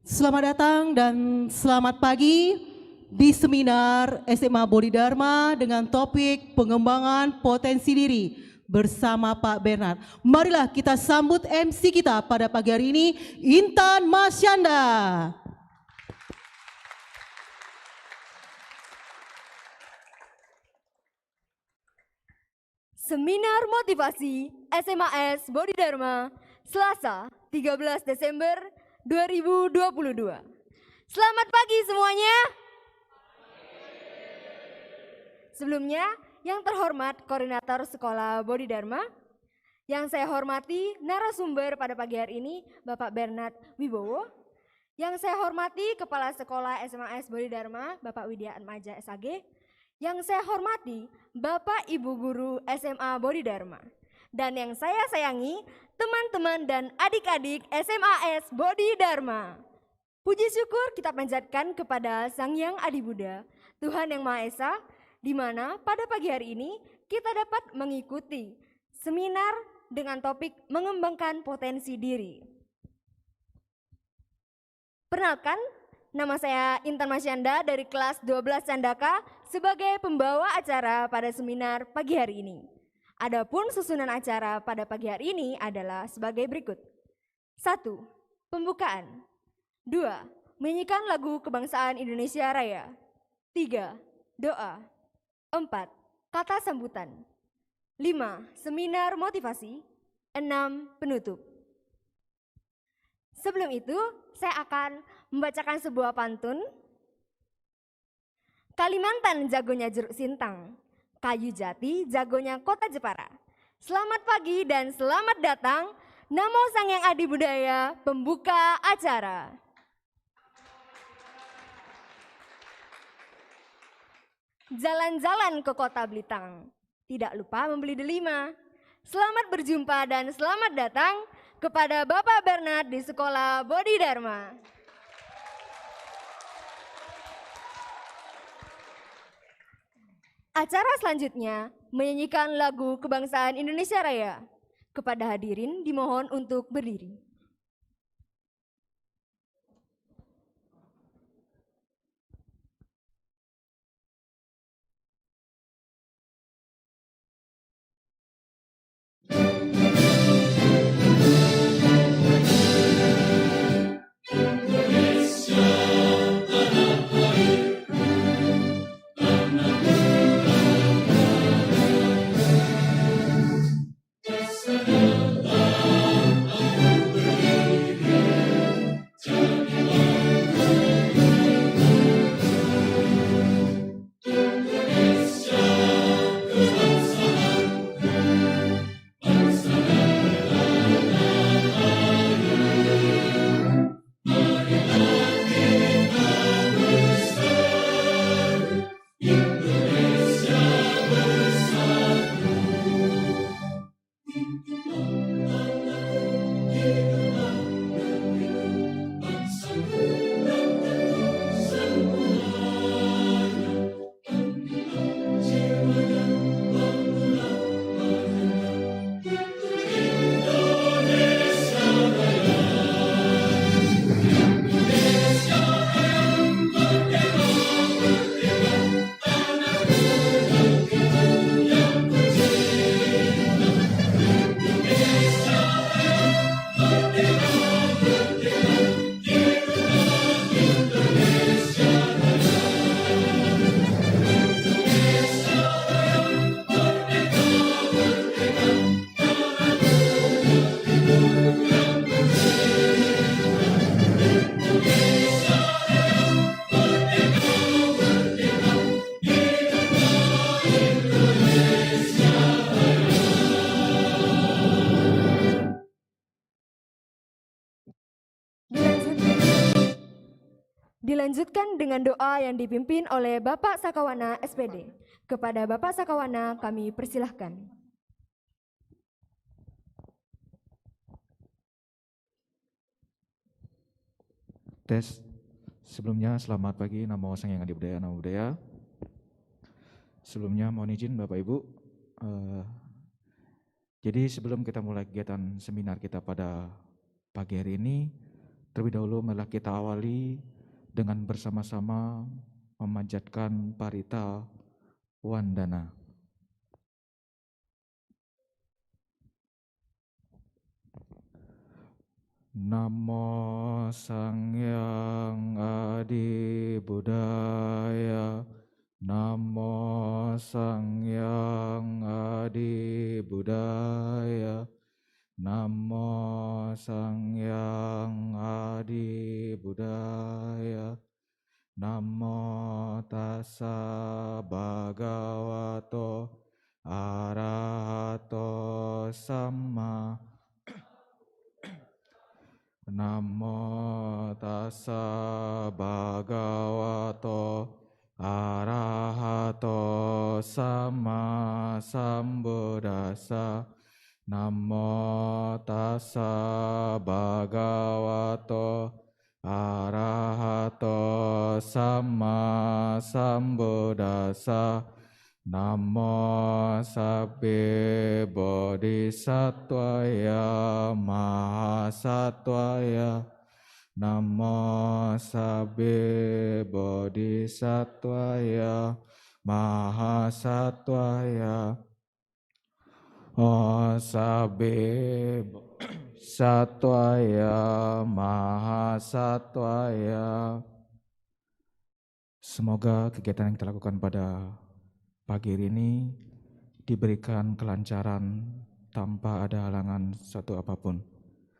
Selamat datang dan selamat pagi di seminar SMA Bodhi Dharma dengan topik pengembangan potensi diri bersama Pak Bernard. Marilah kita sambut MC kita pada pagi hari ini, Intan Masyanda. Seminar Motivasi SMAS Bodhi Dharma, Selasa 13 Desember 2022. Selamat pagi semuanya. Sebelumnya, yang terhormat Koordinator Sekolah Bodhi Dharma, yang saya hormati narasumber pada pagi hari ini Bapak Bernard Wibowo, yang saya hormati Kepala Sekolah SMAS Bodhi Dharma Bapak Widya Atmaja SAG, yang saya hormati Bapak Ibu Guru SMA Bodhi Dharma, dan yang saya sayangi teman-teman dan adik-adik SMAS Bodhi Dharma. Puji syukur kita panjatkan kepada Sang Hyang Adi Buddha, Tuhan Yang Maha Esa, di mana pada pagi hari ini kita dapat mengikuti seminar dengan topik mengembangkan potensi diri. Perkenalkan, nama saya Intan Masyanda dari kelas 12 Candaka sebagai pembawa acara pada seminar pagi hari ini. Adapun susunan acara pada pagi hari ini adalah sebagai berikut. 1. Pembukaan. 2. Menyanyikan lagu kebangsaan Indonesia Raya. 3. Doa. 4. Kata sambutan. 5. Seminar motivasi. 6. Penutup. Sebelum itu, saya akan membacakan sebuah pantun. Kalimantan jagonya jeruk sintang, kayu jati jagonya kota Jepara. Selamat pagi dan selamat datang. Namo Sang Hyang Adi Budaya, pembuka acara. Jalan-jalan ke kota Blitar, tidak lupa membeli delima. Selamat berjumpa dan selamat datang kepada Bapak Bernard di Sekolah Bodhi Dharma. Acara selanjutnya menyanyikan lagu kebangsaan Indonesia Raya. Kepada hadirin dimohon untuk berdiri. Dilanjutkan dengan doa yang dipimpin oleh Bapak Sakawana SPD. Kepada Bapak Sakawana kami persilahkan. Tes. Sebelumnya selamat pagi, nama Sang Hyang Adi Budaya, nama budaya. Sebelumnya mohon izin Bapak Ibu. Jadi sebelum kita mulai kegiatan seminar kita pada pagi hari ini, Terlebih dahulu marilah kita awali dengan bersama-sama memanjatkan parita wandana. Namo Sangyang Adi Buddhaya. Namo Sangyang Adi Buddhaya. Namo Sangyang Adi Buddhaya. Namo Tassa Bhagavato Arahato Sama. Namo Tassa Bhagavato Arahato Sama Sambuddhassa. Namo Tassa Bhagavato Arahato Sama Sambuddhassa. Namo Sabbe Bodhisattvaya Mahasattvaya. Namo Sabbe Bodhisattvaya Mahasattvaya. Oh Sabbe Bodhisattvaya Mahasattvaya. Semoga kegiatan yang kita lakukan pada pagi hari ini diberikan kelancaran tanpa ada halangan satu apapun.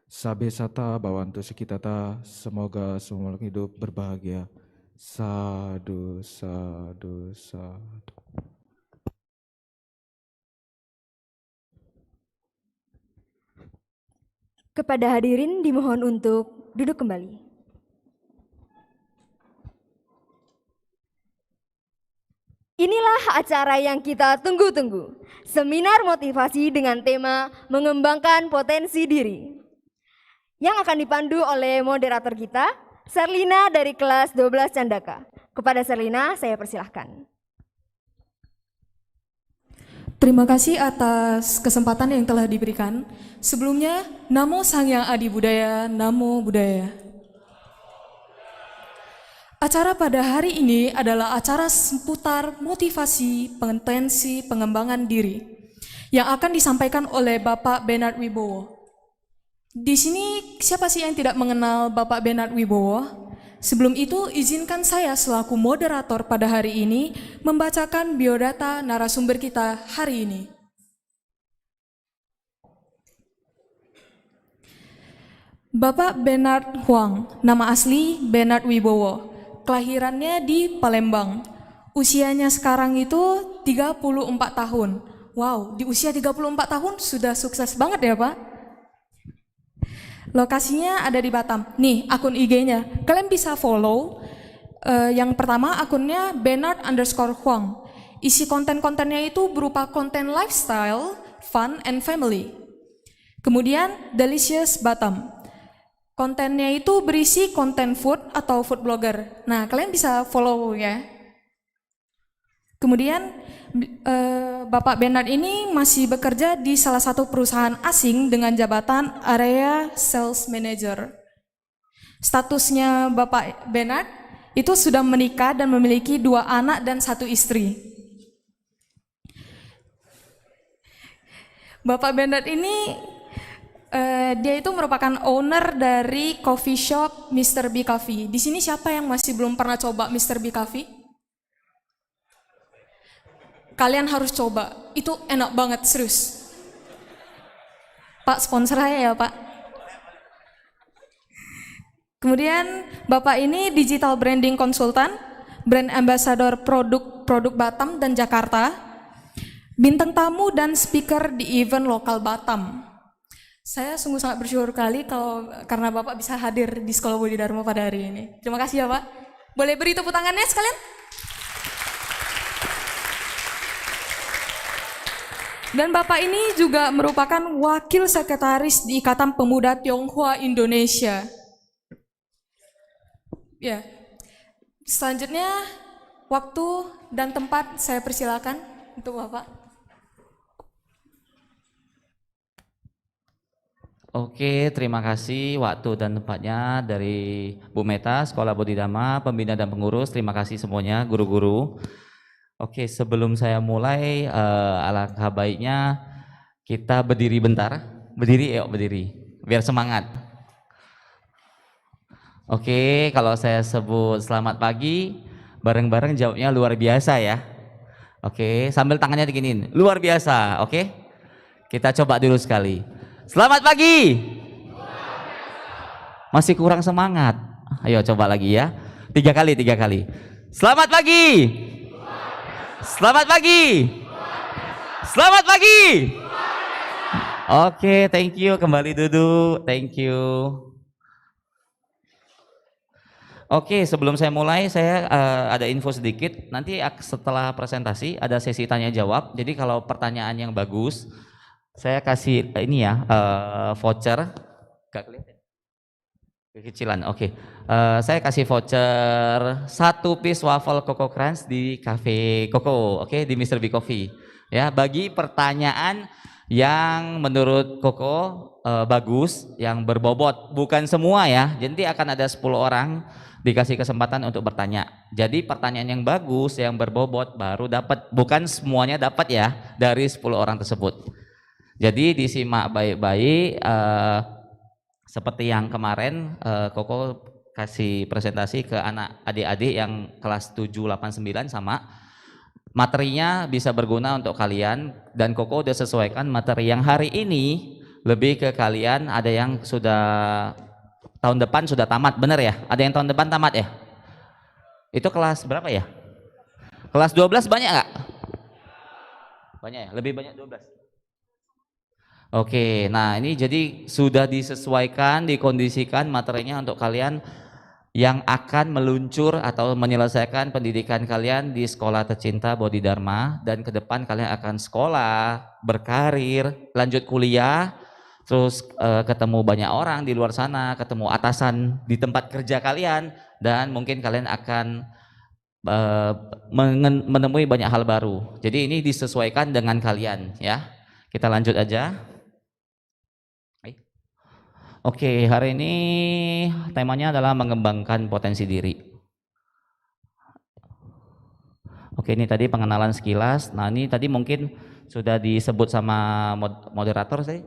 Sabe sata bawantu sekitata, semoga semua makhluk hidup berbahagia. Sadu, sadu, sadu. Kepada hadirin dimohon untuk duduk kembali. Inilah acara yang kita tunggu-tunggu. Seminar motivasi dengan tema mengembangkan potensi diri. Yang akan dipandu oleh moderator kita, Serlina dari kelas 12 Candaka. Kepada Serlina, saya persilahkan. Terima kasih atas kesempatan yang telah diberikan. Sebelumnya, Namo Sangyang Adi Buddhaya, Namo Buddhaya. Acara pada hari ini adalah acara seputar motivasi, potensi, pengembangan diri yang akan disampaikan oleh Bapak Bernard Wibowo. Di sini siapa sih yang tidak mengenal Bapak Bernard Wibowo? Sebelum itu, izinkan saya selaku moderator pada hari ini membacakan biodata narasumber kita hari ini. Bapak Bernard Huang, nama asli Bernard Wibowo. Kelahirannya di Palembang. Usianya sekarang itu 34 tahun. Wow, di usia 34 tahun sudah sukses banget ya Pak. Lokasinya ada di Batam. Nih akun IG-nya, kalian bisa follow. Yang pertama akunnya Bernard_Huang. Isi konten-kontennya itu berupa konten lifestyle, fun, and family. Kemudian Delicious Batam. Kontennya itu berisi konten food atau food blogger. Nah, kalian bisa follow ya. Kemudian Bapak Bernard ini masih bekerja di salah satu perusahaan asing dengan jabatan Area Sales Manager. Statusnya Bapak Bernard itu sudah menikah dan memiliki 2 anak dan 1 istri. Bapak Bernard ini dia itu merupakan owner dari coffee shop Mr. B Coffee. Di sini siapa yang masih belum pernah coba Mr. B Coffee? Kalian harus coba, itu enak banget, serius. Pak, sponsor saya ya Pak. Kemudian Bapak ini digital branding konsultan, brand ambassador produk Batam dan Jakarta, bintang tamu dan speaker di event lokal Batam. Saya sungguh sangat bersyukur kali karena Bapak bisa hadir di Sekolah Bodhi Dharma pada hari ini. Terima kasih ya Pak. Boleh beri tepuk tangannya sekalian? Dan Bapak ini juga merupakan wakil sekretaris di Ikatan Pemuda Tionghoa Indonesia. Ya. Selanjutnya waktu dan tempat saya persilakan untuk Bapak. Oke, terima kasih waktu dan tempatnya dari Bu Meta, Sekolah Bodhidharma, pembina dan pengurus. Terima kasih semuanya, guru-guru. Oke, sebelum saya mulai, alangkah baiknya kita berdiri bentar. Berdiri, yuk berdiri, biar semangat. Oke, kalau saya sebut selamat pagi, bareng-bareng jawabnya luar biasa ya. Oke, sambil tangannya diginiin, luar biasa, oke? Kita coba dulu sekali. Selamat pagi. Masih kurang semangat. Ayo coba lagi ya. 3 kali, 3 kali. Selamat pagi. Selamat pagi. Selamat pagi. Oke, thank you. Kembali duduk. Thank you. Oke, sebelum saya mulai, saya ada info sedikit. Nanti setelah presentasi ada sesi tanya jawab. Jadi kalau pertanyaan yang bagus, saya kasih ini ya, voucher. Gak kelihatan? Kekecilan, oke. Saya kasih voucher 1 piece waffle Coco Crunch di Cafe Coco, oke, di Mr. B Coffee. Ya, bagi pertanyaan yang menurut Koko bagus, yang berbobot, bukan semua ya. Jadi akan ada 10 orang dikasih kesempatan untuk bertanya. Jadi pertanyaan yang bagus, yang berbobot baru dapat, bukan semuanya dapat ya dari 10 orang tersebut. Jadi disimak baik-baik, seperti yang kemarin Koko kasih presentasi ke anak adik-adik yang kelas 7, 8, 9 sama. Materinya bisa berguna untuk kalian dan Koko udah sesuaikan materi yang hari ini lebih ke kalian. Ada yang sudah tahun depan sudah tamat, bener ya? Ada yang tahun depan tamat ya? Itu kelas berapa ya? Kelas 12 banyak nggak? Banyak ya? Lebih banyak 12. Oke, nah ini jadi sudah disesuaikan, dikondisikan materinya untuk kalian yang akan meluncur atau menyelesaikan pendidikan kalian di sekolah tercinta Bodhidharma, dan ke depan kalian akan sekolah, berkarir, lanjut kuliah, terus ketemu banyak orang di luar sana, ketemu atasan di tempat kerja kalian, dan mungkin kalian akan menemui banyak hal baru. Jadi ini disesuaikan dengan kalian ya. Kita lanjut aja. Oke, hari ini temanya adalah mengembangkan potensi diri. Oke, ini tadi pengenalan sekilas. Nah, ini tadi mungkin sudah disebut sama moderator tadi.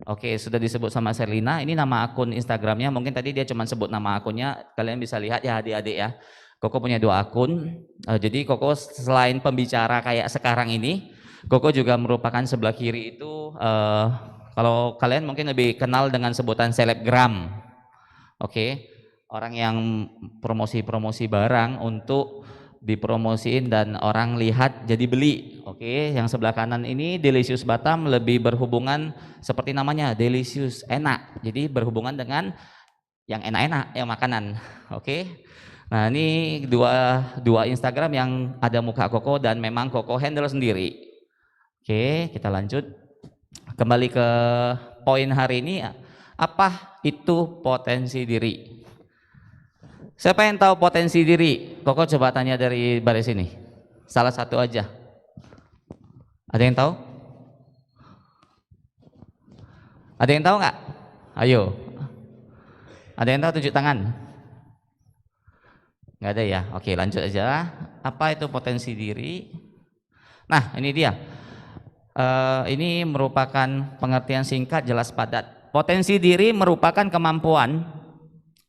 Oke, sudah disebut sama Serlina. Ini nama akun Instagramnya. Mungkin tadi dia cuma sebut nama akunnya. Kalian bisa lihat ya adik-adik ya. Koko punya 2 akun. Jadi Koko selain pembicara kayak sekarang ini, Koko juga merupakan sebelah kiri itu. Kalau kalian mungkin lebih kenal dengan sebutan selebgram, oke, orang yang promosi-promosi barang untuk dipromosiin dan orang lihat jadi beli, oke. Yang sebelah kanan ini Delicious Batam, lebih berhubungan seperti namanya Delicious, enak, jadi berhubungan dengan yang enak-enak, yang makanan, oke. Nah ini dua Instagram yang ada muka Koko dan memang Koko handle sendiri. Oke, kita lanjut. Kembali ke poin hari ini, apa itu potensi diri? Siapa yang tahu potensi diri? Koko coba tanya dari baris ini. Salah satu aja. Ada yang tahu? Ada yang tahu nggak? Ayo. Ada yang tahu, tunjuk tangan. Nggak ada ya? Oke, lanjut aja. Apa itu potensi diri? Nah, ini dia. Ini merupakan pengertian singkat, jelas, padat. Potensi diri merupakan kemampuan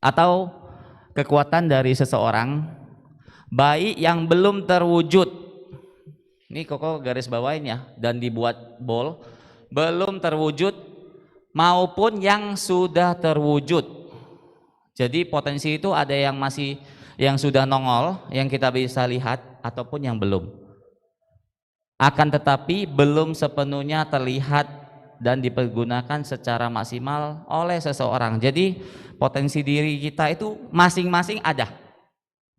atau kekuatan dari seseorang baik yang belum terwujud. Ini Koko garis bawain ya dan dibuat bold, belum terwujud maupun yang sudah terwujud. Jadi potensi itu ada yang masih, yang sudah nongol, yang kita bisa lihat, ataupun yang belum. Akan tetapi belum sepenuhnya terlihat dan dipergunakan secara maksimal oleh seseorang. Jadi potensi diri kita itu masing-masing ada,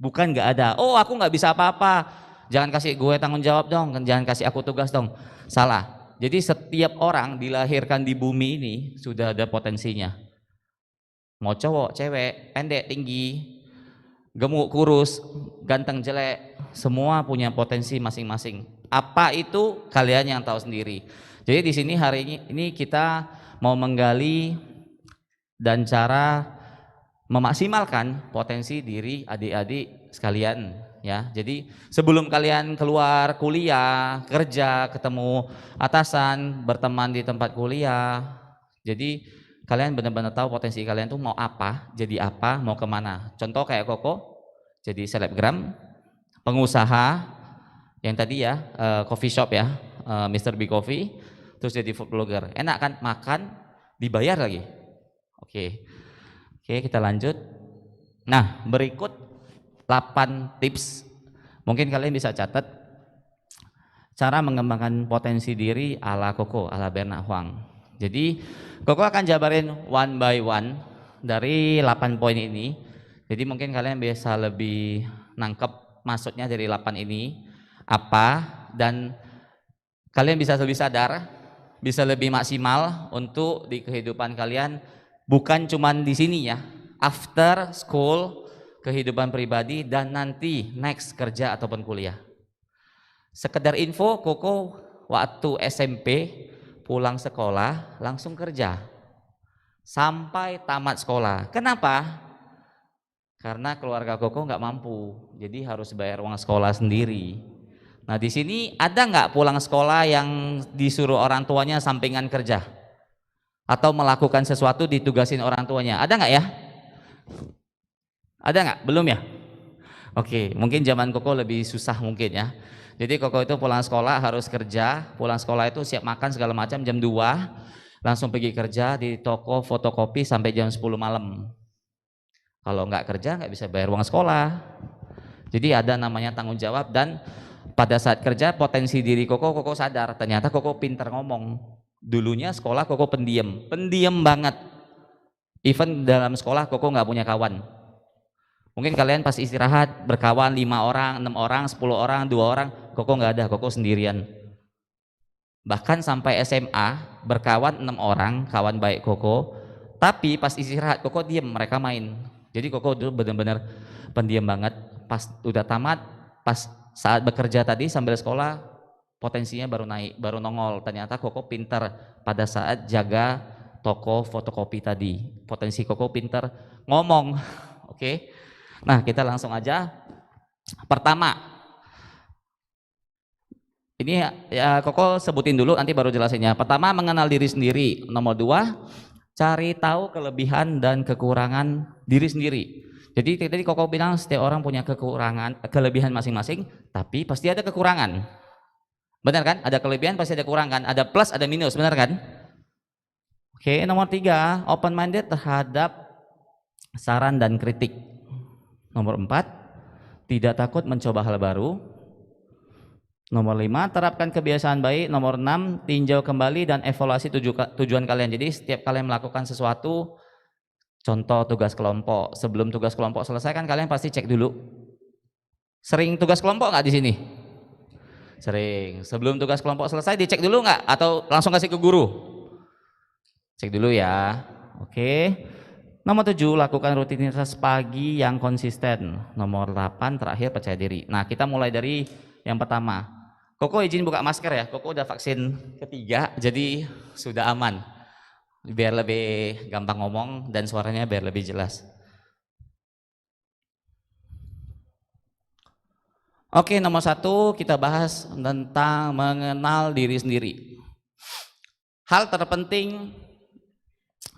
bukan nggak ada. Oh, aku nggak bisa apa-apa, jangan kasih gue tanggung jawab dong, jangan kasih aku tugas dong. Salah. Jadi setiap orang dilahirkan di bumi ini sudah ada potensinya. Mau cowok, cewek, pendek, tinggi, gemuk, kurus, ganteng, jelek, semua punya potensi masing-masing. Apa itu kalian yang tahu sendiri. Jadi di sini hari ini kita mau menggali dan cara memaksimalkan potensi diri adik-adik sekalian ya. Jadi sebelum kalian keluar kuliah, kerja, ketemu atasan, berteman di tempat kuliah, jadi kalian benar-benar tahu potensi kalian tuh mau apa, jadi apa, mau kemana. Contoh kayak Koko, jadi selebgram, pengusaha, yang tadi ya coffee shop ya, Mr. B Coffee, terus jadi food blogger. Enak kan, makan dibayar lagi. Oke, kita lanjut. Nah, berikut 8 tips, mungkin kalian bisa catat, cara mengembangkan potensi diri ala Koko, ala Bernard Huang. Jadi Koko akan jabarin one by one dari 8 poin ini. Jadi mungkin kalian bisa lebih nangkep maksudnya dari 8 ini apa, dan kalian bisa lebih sadar, bisa lebih maksimal untuk di kehidupan kalian, bukan cuman di sini ya, after school, kehidupan pribadi, dan nanti next kerja ataupun kuliah. Sekedar info, Koko waktu SMP pulang sekolah langsung kerja sampai tamat sekolah. Kenapa? Karena keluarga Koko nggak mampu, jadi harus bayar uang sekolah sendiri. Nah di sini ada nggak pulang sekolah yang disuruh orang tuanya sampingan kerja atau melakukan sesuatu ditugasin orang tuanya? Ada nggak ya? Ada nggak? Belum ya? Oke, mungkin zaman Koko lebih susah mungkin ya. Jadi Koko itu pulang sekolah harus kerja, pulang sekolah itu siap makan segala macam jam 2, langsung pergi kerja di toko fotokopi sampai jam 10 malam. Kalau nggak kerja nggak bisa bayar uang sekolah. Jadi ada namanya tanggung jawab, dan pada saat kerja potensi diri Koko sadar, ternyata Koko pintar ngomong. Dulunya sekolah Koko pendiam banget. Even dalam sekolah Koko nggak punya kawan. Mungkin kalian pas istirahat berkawan 5 orang, 6 orang, 10 orang, 2 orang, Koko nggak ada, Koko sendirian. Bahkan sampai SMA berkawan 6 orang, kawan baik Koko, tapi pas istirahat Koko diem, mereka main. Jadi Koko dulu benar-benar pendiam banget. Pas udah tamat, pas saat bekerja tadi sambil sekolah, potensinya baru naik, baru nongol. Ternyata Koko pintar pada saat jaga toko fotokopi tadi. Potensi Koko pintar ngomong. Oke. Nah, kita langsung aja. Pertama, ini ya Koko sebutin dulu, nanti baru jelasinnya. Pertama, mengenal diri sendiri. Nomor 2, cari tahu kelebihan dan kekurangan diri sendiri. Jadi tadi Koko bilang setiap orang punya kekurangan, kelebihan masing-masing, tapi pasti ada kekurangan. Benar kan? Ada kelebihan pasti ada kekurangan, ada plus ada minus, benar kan? Oke, nomor 3, open minded terhadap saran dan kritik. Nomor 4, tidak takut mencoba hal baru. Nomor 5, terapkan kebiasaan baik. Nomor 6, tinjau kembali dan evaluasi tujuan kalian. Jadi setiap kalian melakukan sesuatu, contoh tugas kelompok, sebelum tugas kelompok selesai kan kalian pasti cek dulu. Sering tugas kelompok nggak di sini? Sering. Sebelum tugas kelompok selesai dicek dulu nggak? Atau langsung kasih ke guru? Cek dulu ya. Oke. Nomor 7, lakukan rutinitas pagi yang konsisten. Nomor 8, terakhir percaya diri. Nah, kita mulai dari yang pertama. Koko izin buka masker ya. Koko udah vaksin ketiga, jadi sudah aman. Biar lebih gampang ngomong dan suaranya biar lebih jelas. Oke, nomor 1 kita bahas tentang mengenal diri sendiri. Hal terpenting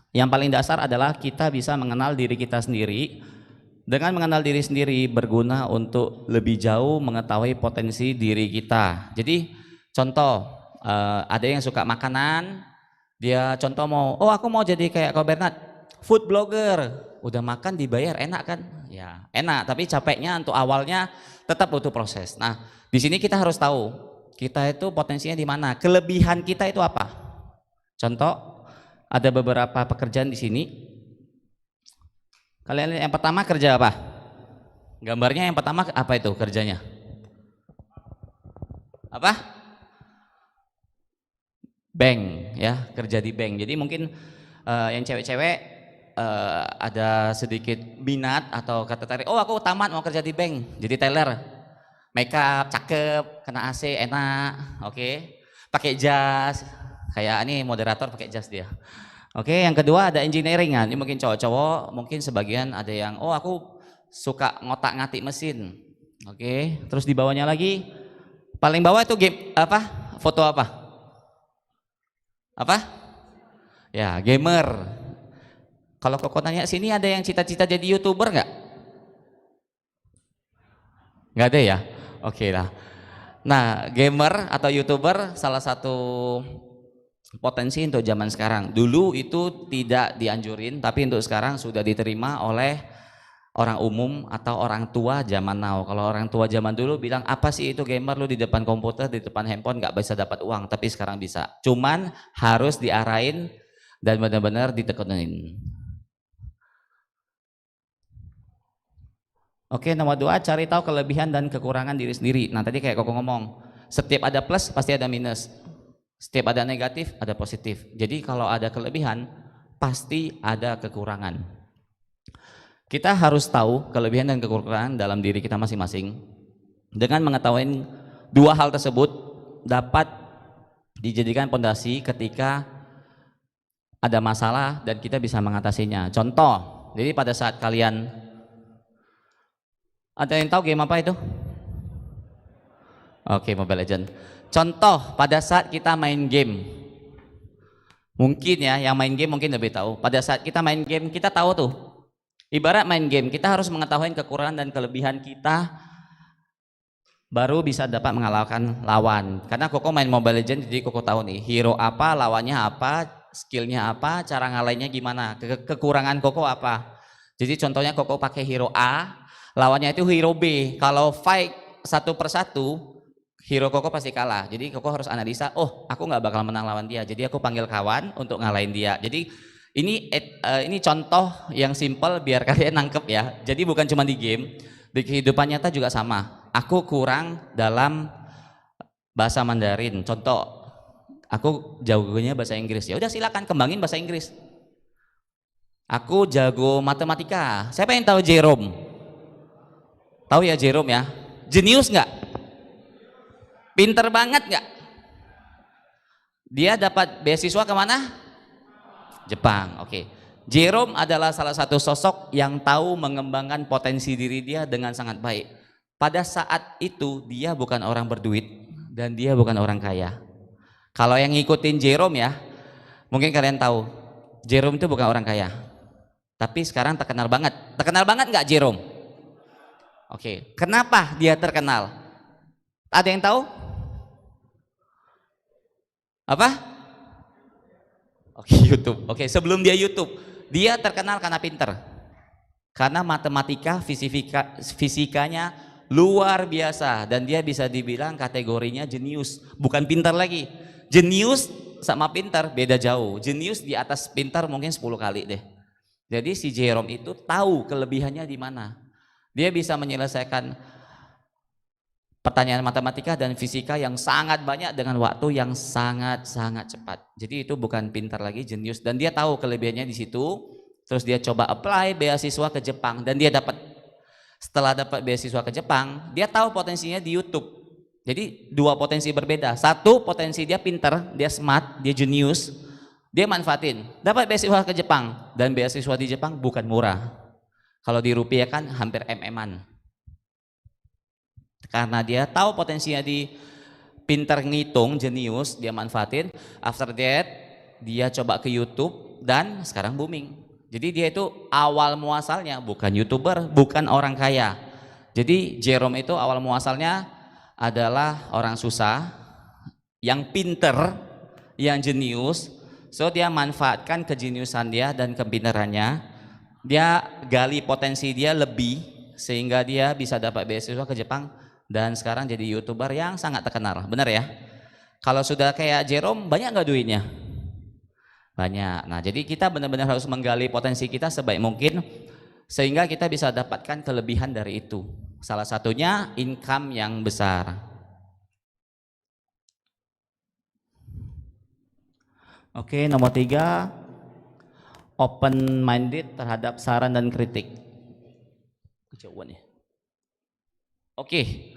yang paling dasar adalah kita bisa mengenal diri kita sendiri. Dengan mengenal diri sendiri berguna untuk lebih jauh mengetahui potensi diri kita. Jadi contoh, ada yang suka makanan, dia contoh aku mau jadi kayak Ko Bernard, food blogger. Udah makan dibayar, enak kan? Ya enak, tapi capeknya untuk awalnya tetap butuh proses. Nah di sini kita harus tahu kita itu potensinya di mana, kelebihan kita itu apa. Contoh, ada beberapa pekerjaan di sini. Kalian lihat yang pertama kerja apa? Gambarnya yang pertama apa itu kerjanya? Apa? Bank ya, kerja di bank. Jadi mungkin yang cewek-cewek ada sedikit minat atau kata tarik, oh aku tamat mau kerja di bank, jadi teller, make up, cakep, kena AC, enak, oke, pakai jas, kayak ini moderator pakai jas dia. Oke, yang kedua ada engineering. Nah, ini mungkin cowok-cowok, mungkin sebagian ada yang oh aku suka ngotak-ngatik mesin. Oke, terus di bawahnya lagi paling bawah itu game apa? Foto apa? Apa? Ya, gamer. Kalau koko tanya sini ada yang cita-cita jadi YouTuber nggak? Nggak ada ya? Oke lah. Nah, gamer atau YouTuber salah satu potensi untuk zaman sekarang. Dulu itu tidak dianjurin, tapi untuk sekarang sudah diterima oleh orang umum atau orang tua zaman now. Kalau orang tua zaman dulu bilang apa sih itu gamer, lu di depan komputer, di depan handphone nggak bisa dapat uang, tapi sekarang bisa. Cuman harus diarahin dan benar-benar ditekunin. Oke, nomor 2, cari tahu kelebihan dan kekurangan diri sendiri. Nah, tadi kayak Koko ngomong, setiap ada plus pasti ada minus. Setiap ada negatif, ada positif. Jadi kalau ada kelebihan, pasti ada kekurangan. Kita harus tahu kelebihan dan kekurangan dalam diri kita masing-masing. Dengan mengetahui dua hal tersebut, dapat dijadikan pondasi ketika ada masalah dan kita bisa mengatasinya. Contoh, jadi pada saat kalian, ada yang tahu game apa itu? Oke, Mobile Legends. Contoh pada saat kita main game, mungkin ya yang main game mungkin lebih tahu. Pada saat kita main game kita tahu tuh, ibarat main game kita harus mengetahui kekurangan dan kelebihan kita baru bisa dapat mengalahkan lawan. Karena Koko main Mobile Legends jadi Koko tahu nih hero apa, lawannya apa, skillnya apa, cara ngalahinnya gimana, kekurangan Koko apa. Jadi contohnya Koko pakai hero A, lawannya itu hero B. Kalau fight satu persatu, hero Koko pasti kalah. Jadi Koko harus analisa, oh aku nggak bakal menang lawan dia. Jadi aku panggil kawan untuk ngalahin dia. Jadi ini contoh yang simple biar kalian nangkep ya. Jadi bukan cuma di game, di kehidupan nyata juga sama. Aku kurang dalam bahasa Mandarin. Contoh, aku jagonya bahasa Inggris. Ya udah silakan kembangin bahasa Inggris. Aku jago matematika. Siapa yang tahu Jerome? Tahu ya Jerome ya? Jenius nggak? Pinter banget nggak? Dia dapat beasiswa kemana? Jepang. Oke. Jerome adalah salah satu sosok yang tahu mengembangkan potensi diri dia dengan sangat baik. Pada saat itu dia bukan orang berduit dan dia bukan orang kaya. Kalau yang ngikutin Jerome ya, mungkin kalian tahu Jerome itu bukan orang kaya. Tapi sekarang terkenal banget. Terkenal banget nggak Jerome? Oke. Kenapa dia terkenal? Ada yang tahu? Apa? Oke, YouTube. Oke, sebelum dia YouTube, dia terkenal karena pinter. Karena matematika, fisikanya luar biasa dan dia bisa dibilang kategorinya jenius, bukan pintar lagi. Jenius sama pintar beda jauh. Jenius di atas pintar mungkin 10 kali deh. Jadi si Jerome itu tahu kelebihannya di mana. Dia bisa menyelesaikan pertanyaan matematika dan fisika yang sangat banyak dengan waktu yang sangat-sangat cepat. Jadi itu bukan pintar lagi, jenius, dan dia tahu kelebihannya di situ. Terus dia coba apply beasiswa ke Jepang dan dia dapat. Setelah dapat beasiswa ke Jepang, dia tahu potensinya di YouTube. Jadi dua potensi berbeda. Satu potensi dia pintar, dia smart, dia jenius, dia manfaatin. Dapat beasiswa ke Jepang dan beasiswa di Jepang bukan murah. Kalau dirupiahkan hampir MM-an. Karena dia tahu potensinya di pintar ngitung, jenius, dia manfaatin. After that, dia coba ke YouTube dan sekarang booming. Jadi dia itu awal muasalnya bukan YouTuber, bukan orang kaya. Jadi Jerome itu awal muasalnya adalah orang susah, yang pinter, yang jenius. So dia manfaatkan kejeniusan dia dan kepintarannya. Dia gali potensi dia lebih sehingga dia bisa dapat beasiswa ke Jepang. Dan sekarang jadi YouTuber yang sangat terkenal, benar ya? Kalau sudah kayak Jerome, banyak nggak duitnya? Banyak. Nah, jadi kita benar-benar harus menggali potensi kita sebaik mungkin sehingga kita bisa dapatkan kelebihan dari itu. Salah satunya income yang besar. Oke, nomor 3, open minded terhadap saran dan kritik. Kejauhan ya. Oke,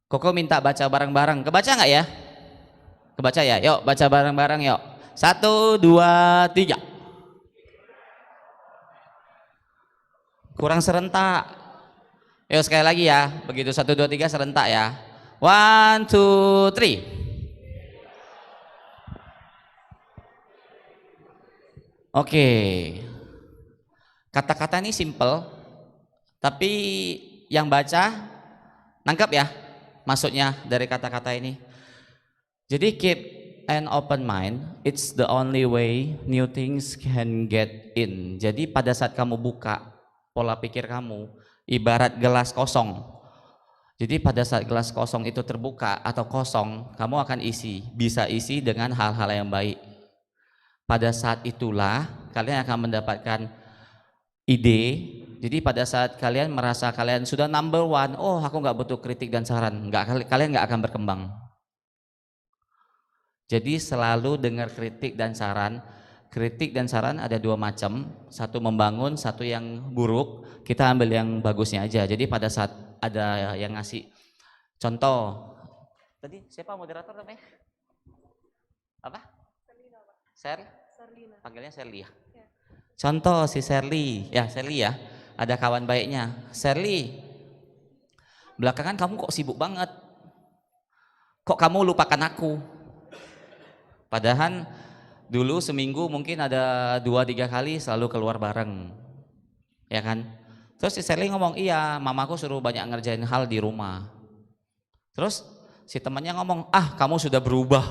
Koko minta baca bareng-bareng. Kebaca nggak ya? Kebaca ya? Yuk baca bareng-bareng yuk. 1, 2, 3. Kurang serentak. Yuk sekali lagi ya. Begitu 1, 2, 3 serentak ya. 1, 2, 3. Oke. Kata-kata ini simple, tapi yang baca nangkep ya maksudnya dari kata-kata ini. Jadi keep an open mind, it's the only way new things can get in. Jadi pada saat kamu buka pola pikir kamu, ibarat gelas kosong. Jadi pada saat gelas kosong itu terbuka atau kosong, kamu akan bisa isi dengan hal-hal yang baik. Pada saat itulah kalian akan mendapatkan ide. Jadi pada saat kalian merasa kalian sudah number one, oh aku nggak butuh kritik dan saran, kalian nggak akan berkembang. Jadi selalu dengar kritik dan saran. Kritik dan saran ada dua macam, satu membangun, satu yang buruk. Kita ambil yang bagusnya aja. Jadi pada saat ada yang ngasih contoh, tadi siapa moderator namanya? Apa? Panggilnya Serli ya. Contoh si Serli, ya Serli ya. Ada kawan baiknya, Serli. Belakangan kamu kok sibuk banget? Kok kamu lupakan aku? Padahal dulu seminggu mungkin ada 2-3 kali selalu keluar bareng, ya kan? Terus si Serli ngomong, iya mamaku suruh banyak ngerjain hal di rumah. Terus si temannya ngomong, ah kamu sudah berubah.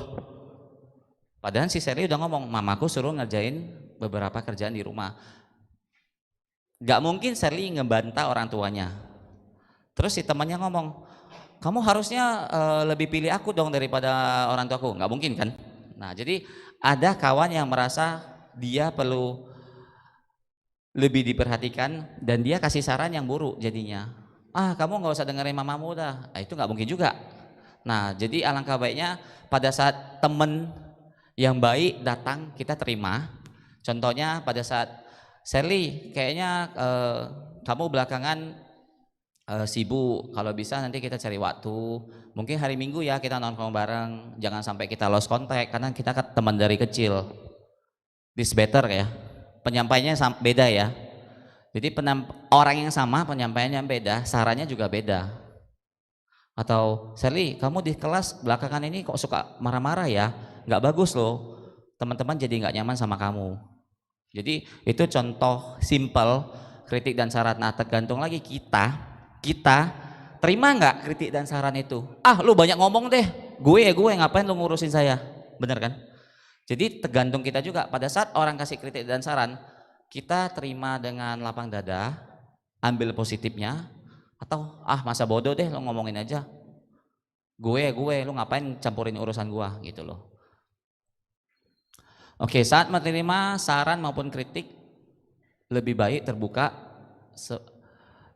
Padahal si Serli udah ngomong, mamaku suruh ngerjain beberapa kerjaan di rumah. Gak mungkin Serli ngebantah orang tuanya. Terus si temannya ngomong, kamu harusnya lebih pilih aku dong daripada orang tuaku. Gak mungkin kan? Nah jadi ada kawan yang merasa dia perlu lebih diperhatikan dan dia kasih saran yang buruk jadinya. Ah kamu gak usah dengerin mamamu dah. Nah, itu gak mungkin juga. Nah jadi alangkah baiknya pada saat temen yang baik datang kita terima. Contohnya pada saat Serli kayaknya kamu belakangan sibuk, kalau bisa nanti kita cari waktu, mungkin hari Minggu ya kita nongkrong bareng, jangan sampai kita lost contact karena kita kan teman dari kecil. This better ya, penyampaiannya beda ya. Jadi orang yang sama penyampaiannya beda, sarannya juga beda. Atau Serli kamu di kelas belakangan ini kok suka marah-marah ya, nggak bagus loh, teman-teman jadi nggak nyaman sama kamu. Jadi itu contoh simple kritik dan saran. Nah tergantung lagi kita terima nggak kritik dan saran itu. Ah lu banyak ngomong deh, gue ngapain lu ngurusin saya, bener kan? Jadi tergantung kita juga. Pada saat orang kasih kritik dan saran, kita terima dengan lapang dada, ambil positifnya, atau ah masa bodoh deh lu ngomongin aja, gue lu ngapain campurin urusan gua gitu loh. Oke, saat menerima saran maupun kritik lebih baik terbuka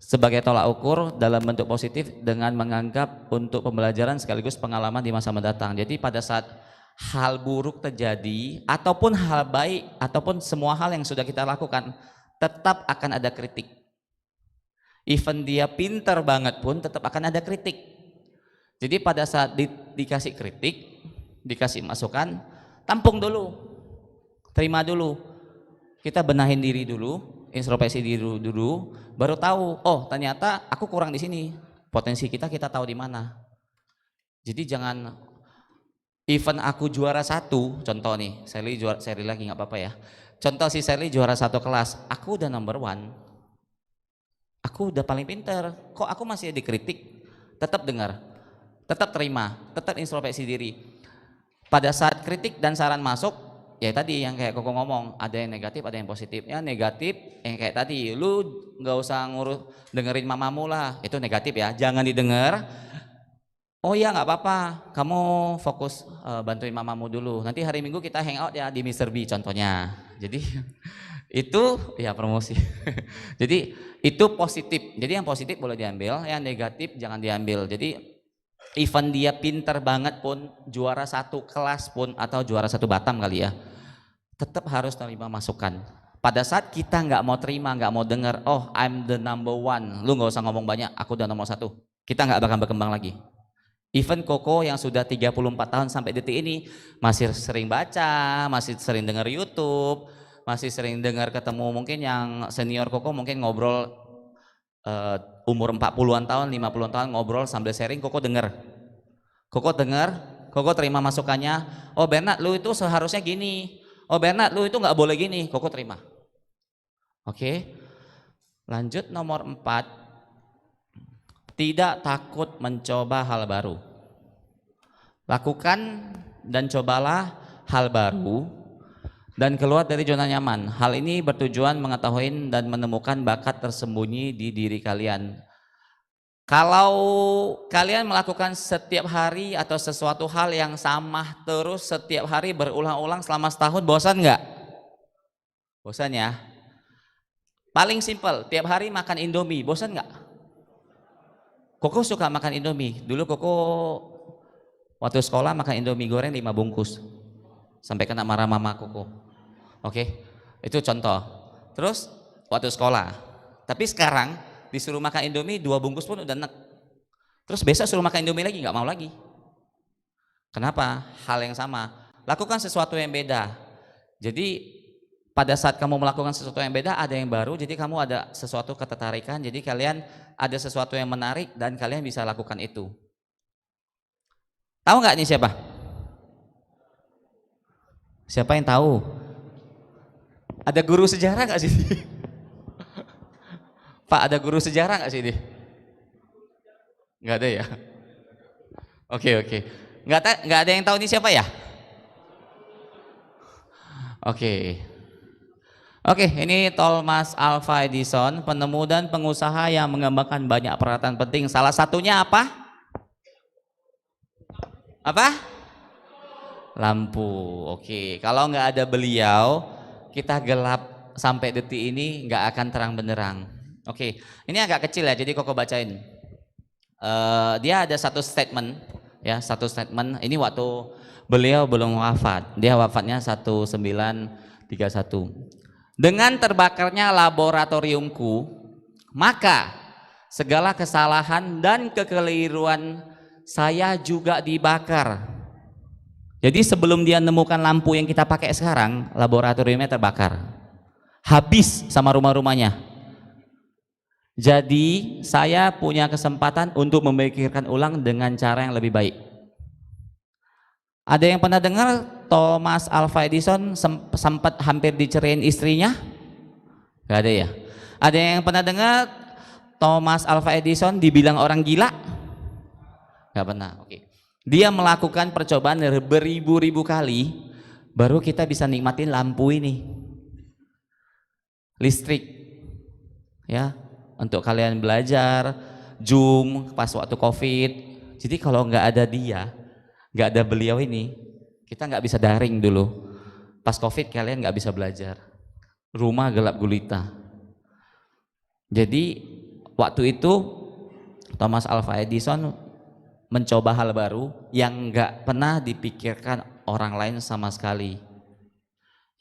sebagai tolak ukur dalam bentuk positif dengan menganggap untuk pembelajaran sekaligus pengalaman di masa mendatang. Jadi pada saat hal buruk terjadi ataupun hal baik ataupun semua hal yang sudah kita lakukan, tetap akan ada kritik. Even dia pinter banget pun tetap akan ada kritik. Jadi pada saat dikasih kritik, dikasih masukan, tampung dulu. Terima dulu, kita benahin diri dulu, introspeksi diri dulu, baru tahu, oh ternyata aku kurang di sini, potensi kita tahu di mana. Jadi jangan, even aku juara 1, contoh nih, Serli lagi nggak apa-apa ya. Contoh si Serli juara 1 kelas, aku udah number 1, aku udah paling pinter, kok aku masih dikritik? Tetap dengar, tetap terima, tetap introspeksi diri. Pada saat kritik dan saran masuk, ya tadi yang kayak Koko ngomong, ada yang negatif ada yang positif. Ya negatif yang kayak tadi, lu nggak usah dengerin mamamu lah, itu negatif ya, jangan didengar. Oh iya nggak apa-apa, kamu fokus bantuin mamamu dulu, nanti hari Minggu kita hangout ya di Mr. B contohnya. Jadi itu ya promosi. Jadi itu positif, jadi yang positif boleh diambil, yang negatif jangan diambil. Jadi even dia pinter banget pun, juara 1 kelas pun atau juara 1 Batam kali ya, tetap harus terima masukan. Pada saat kita nggak mau terima, nggak mau dengar, oh I'm the number 1, lu nggak usah ngomong banyak, aku udah nomor 1, kita nggak bakal berkembang lagi. Even Koko yang sudah 34 tahun sampai detik ini masih sering baca, masih sering dengar YouTube, masih sering dengar ketemu mungkin yang senior Koko mungkin ngobrol umur 40-an tahun, 50-an tahun ngobrol sambil sharing, Koko dengar. Koko dengar, Koko terima masukannya, oh Bernard lu itu seharusnya gini, oh Bernard lu itu nggak boleh gini, Koko terima. Oke, lanjut nomor 4. Tidak takut mencoba hal baru. Lakukan dan cobalah hal baru dan keluar dari zona nyaman. Hal ini bertujuan mengetahui dan menemukan bakat tersembunyi di diri kalian. Kalau kalian melakukan setiap hari atau sesuatu hal yang sama terus setiap hari berulang-ulang selama setahun, bosan nggak? Bosan ya? Paling simpel, tiap hari makan Indomie, bosan nggak? Koko suka makan Indomie. Dulu Koko waktu sekolah makan Indomie goreng 5 bungkus. Sampai kena marah mama Koko. Oke, itu contoh. Terus waktu sekolah. Tapi sekarang disuruh makan Indomie 2 bungkus pun udah enak. Terus besok suruh makan Indomie lagi, nggak mau lagi. Kenapa? Hal yang sama. Lakukan sesuatu yang beda. Jadi pada saat kamu melakukan sesuatu yang beda, ada yang baru, jadi kamu ada sesuatu ketertarikan, jadi kalian ada sesuatu yang menarik dan kalian bisa lakukan itu. Tahu nggak nih siapa? Siapa yang tahu? Ada guru sejarah nggak sih? Pak, ada guru sejarah nggak sih ini? Nggak ada ya? Oke. Nggak ada yang tahu ini siapa ya? Oke, ini Thomas Alva Edison, penemu dan pengusaha yang mengembangkan banyak peralatan penting. Salah satunya apa? Apa? Lampu. Oke, kalau nggak ada beliau, kita gelap sampai detik ini nggak akan terang benderang. Oke, ini agak kecil ya, jadi Koko bacain. Dia ada satu statement, ya, satu statement. Ini waktu beliau belum wafat. Dia wafatnya 1931. Dengan terbakarnya laboratoriumku, maka segala kesalahan dan kekeliruan saya juga dibakar. Jadi sebelum dia nemukan lampu yang kita pakai sekarang, laboratoriumnya terbakar. Habis sama rumah-rumahnya. Jadi saya punya kesempatan untuk memikirkan ulang dengan cara yang lebih baik. Ada yang pernah dengar Thomas Alva Edison sempat hampir dicerain istrinya? Gak ada ya? Ada yang pernah dengar Thomas Alva Edison dibilang orang gila? Gak pernah, oke. Dia melakukan percobaan beribu-ribu kali baru kita bisa nikmatin lampu ini. Listrik. Ya, untuk kalian belajar, Zoom pas waktu Covid. Jadi kalau nggak ada dia, nggak ada beliau ini, kita nggak bisa daring dulu. Pas Covid kalian nggak bisa belajar, rumah gelap gulita. Jadi waktu itu Thomas Alva Edison mencoba hal baru yang nggak pernah dipikirkan orang lain sama sekali,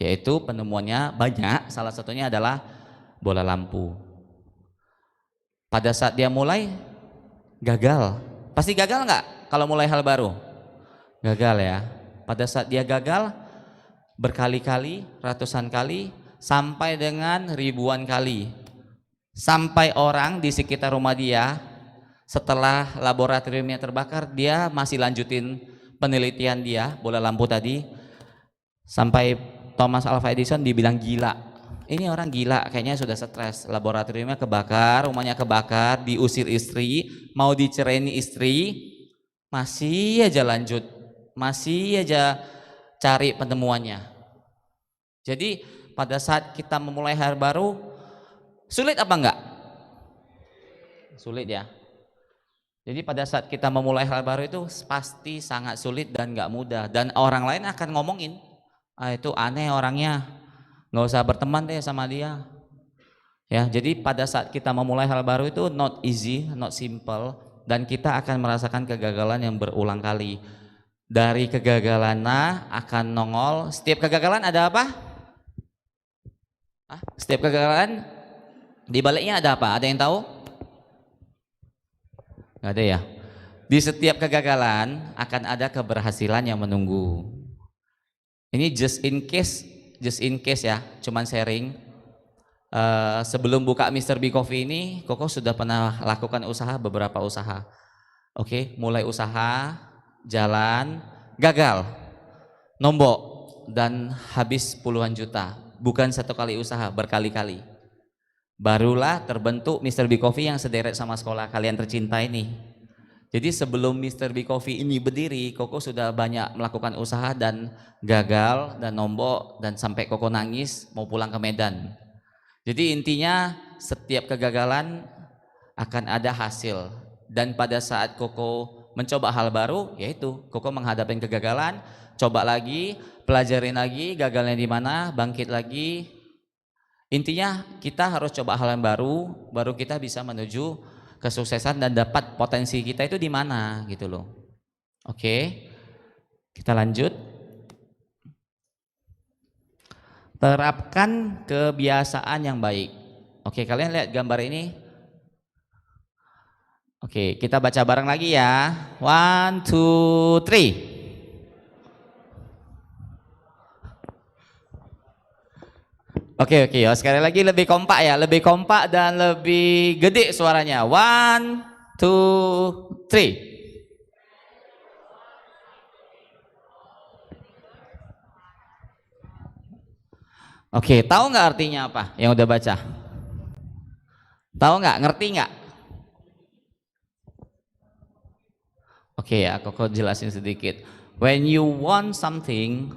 yaitu penemuannya banyak. Salah satunya adalah bola lampu. Pada saat dia mulai gagal, pasti gagal nggak kalau mulai hal baru? Gagal ya. Pada saat dia gagal berkali-kali, ratusan kali, sampai dengan ribuan kali. Sampai orang di sekitar rumah dia setelah laboratoriumnya terbakar, dia masih lanjutin penelitian dia, bola lampu tadi. Sampai Thomas Alva Edison dibilang gila. Ini orang gila, kayaknya sudah stres. Laboratoriumnya kebakar, rumahnya kebakar, diusir istri, mau dicerain istri, masih aja lanjut. Masih aja cari penemuannya. Jadi pada saat kita memulai hal baru, sulit apa enggak? Sulit ya. Jadi pada saat kita memulai hal baru itu pasti sangat sulit dan enggak mudah. Dan orang lain akan ngomongin, ah itu aneh orangnya, nggak usah berteman deh sama dia. Ya, jadi pada saat kita memulai hal baru itu not easy, not simple, dan kita akan merasakan kegagalan yang berulang kali. Dari kegagalan akan nongol. Setiap kegagalan ada apa? Setiap kegagalan di baliknya ada apa? Ada yang tahu? Nggak ada ya. Di setiap kegagalan akan ada keberhasilan yang menunggu. Ini just in case ya, cuman sharing. Sebelum buka Mr. B Coffee ini, Koko sudah pernah lakukan beberapa usaha. Oke, mulai usaha, jalan, gagal, nombok, dan habis puluhan juta. Bukan satu kali usaha, berkali-kali. Barulah terbentuk Mr. B Coffee yang sederet sama sekolah kalian tercinta ini. Jadi sebelum Mr. B Coffee ini berdiri, Koko sudah banyak melakukan usaha dan gagal dan nombok dan sampai Koko nangis mau pulang ke Medan. Jadi intinya setiap kegagalan akan ada hasil, dan pada saat Koko mencoba hal baru, yaitu Koko menghadapi kegagalan, coba lagi, pelajarin lagi, gagalnya di mana, bangkit lagi. Intinya kita harus coba hal yang baru kita bisa menuju kesuksesan dan dapat potensi kita itu di mana gitu loh. Oke, kita lanjut. Terapkan kebiasaan yang baik. Oke, kalian lihat gambar ini. Oke, kita baca bareng lagi ya. 1, 2, 3. Oke, sekali lagi lebih kompak ya, lebih kompak dan lebih gede suaranya. 1, 2, 3. Oke, tahu nggak artinya apa yang udah baca? Tahu nggak? Ngerti nggak? Oke ya, Koko jelasin sedikit. When you want something,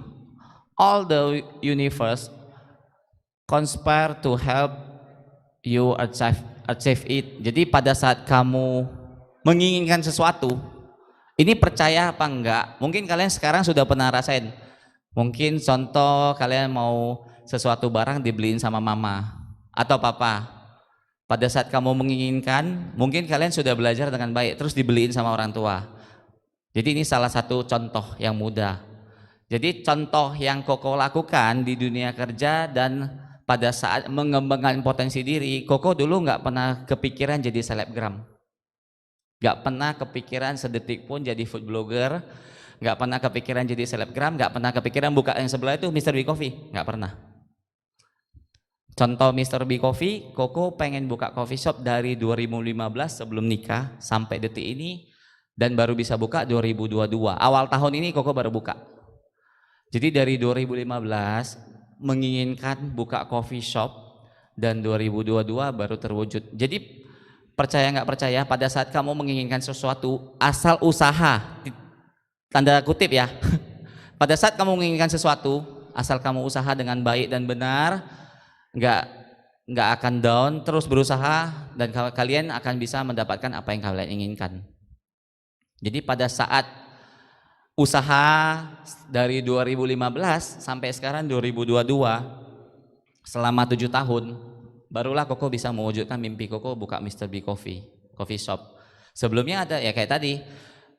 all the universe conspire to help you achieve it. Jadi pada saat kamu menginginkan sesuatu, ini percaya apa enggak? Mungkin kalian sekarang sudah pernah rasain. Mungkin contoh kalian mau sesuatu barang dibeliin sama mama atau papa. Pada saat kamu menginginkan, mungkin kalian sudah belajar dengan baik, terus dibeliin sama orang tua. Jadi ini salah satu contoh yang mudah. Jadi contoh yang Koko lakukan di dunia kerja dan pada saat mengembangkan potensi diri, Koko dulu nggak pernah kepikiran jadi selebgram, nggak pernah kepikiran sedetik pun jadi food blogger, nggak pernah kepikiran jadi selebgram, nggak pernah kepikiran buka yang sebelah itu Mr. B Coffee, nggak pernah. Contoh Mr. B Coffee, Koko pengen buka coffee shop dari 2015 sebelum nikah sampai detik ini, dan baru bisa buka 2022. Awal tahun ini Koko baru buka. Jadi dari 2015 menginginkan buka coffee shop dan 2022 baru terwujud. Jadi percaya nggak percaya, pada saat kamu menginginkan sesuatu asal usaha, tanda kutip ya, pada saat kamu menginginkan sesuatu asal kamu usaha dengan baik dan benar, nggak akan down, terus berusaha dan kalian akan bisa mendapatkan apa yang kalian inginkan. Jadi pada saat usaha dari 2015 sampai sekarang 2022, selama 7 tahun barulah Koko bisa mewujudkan mimpi Koko buka Mr. B Coffee shop. Sebelumnya ada ya kayak tadi,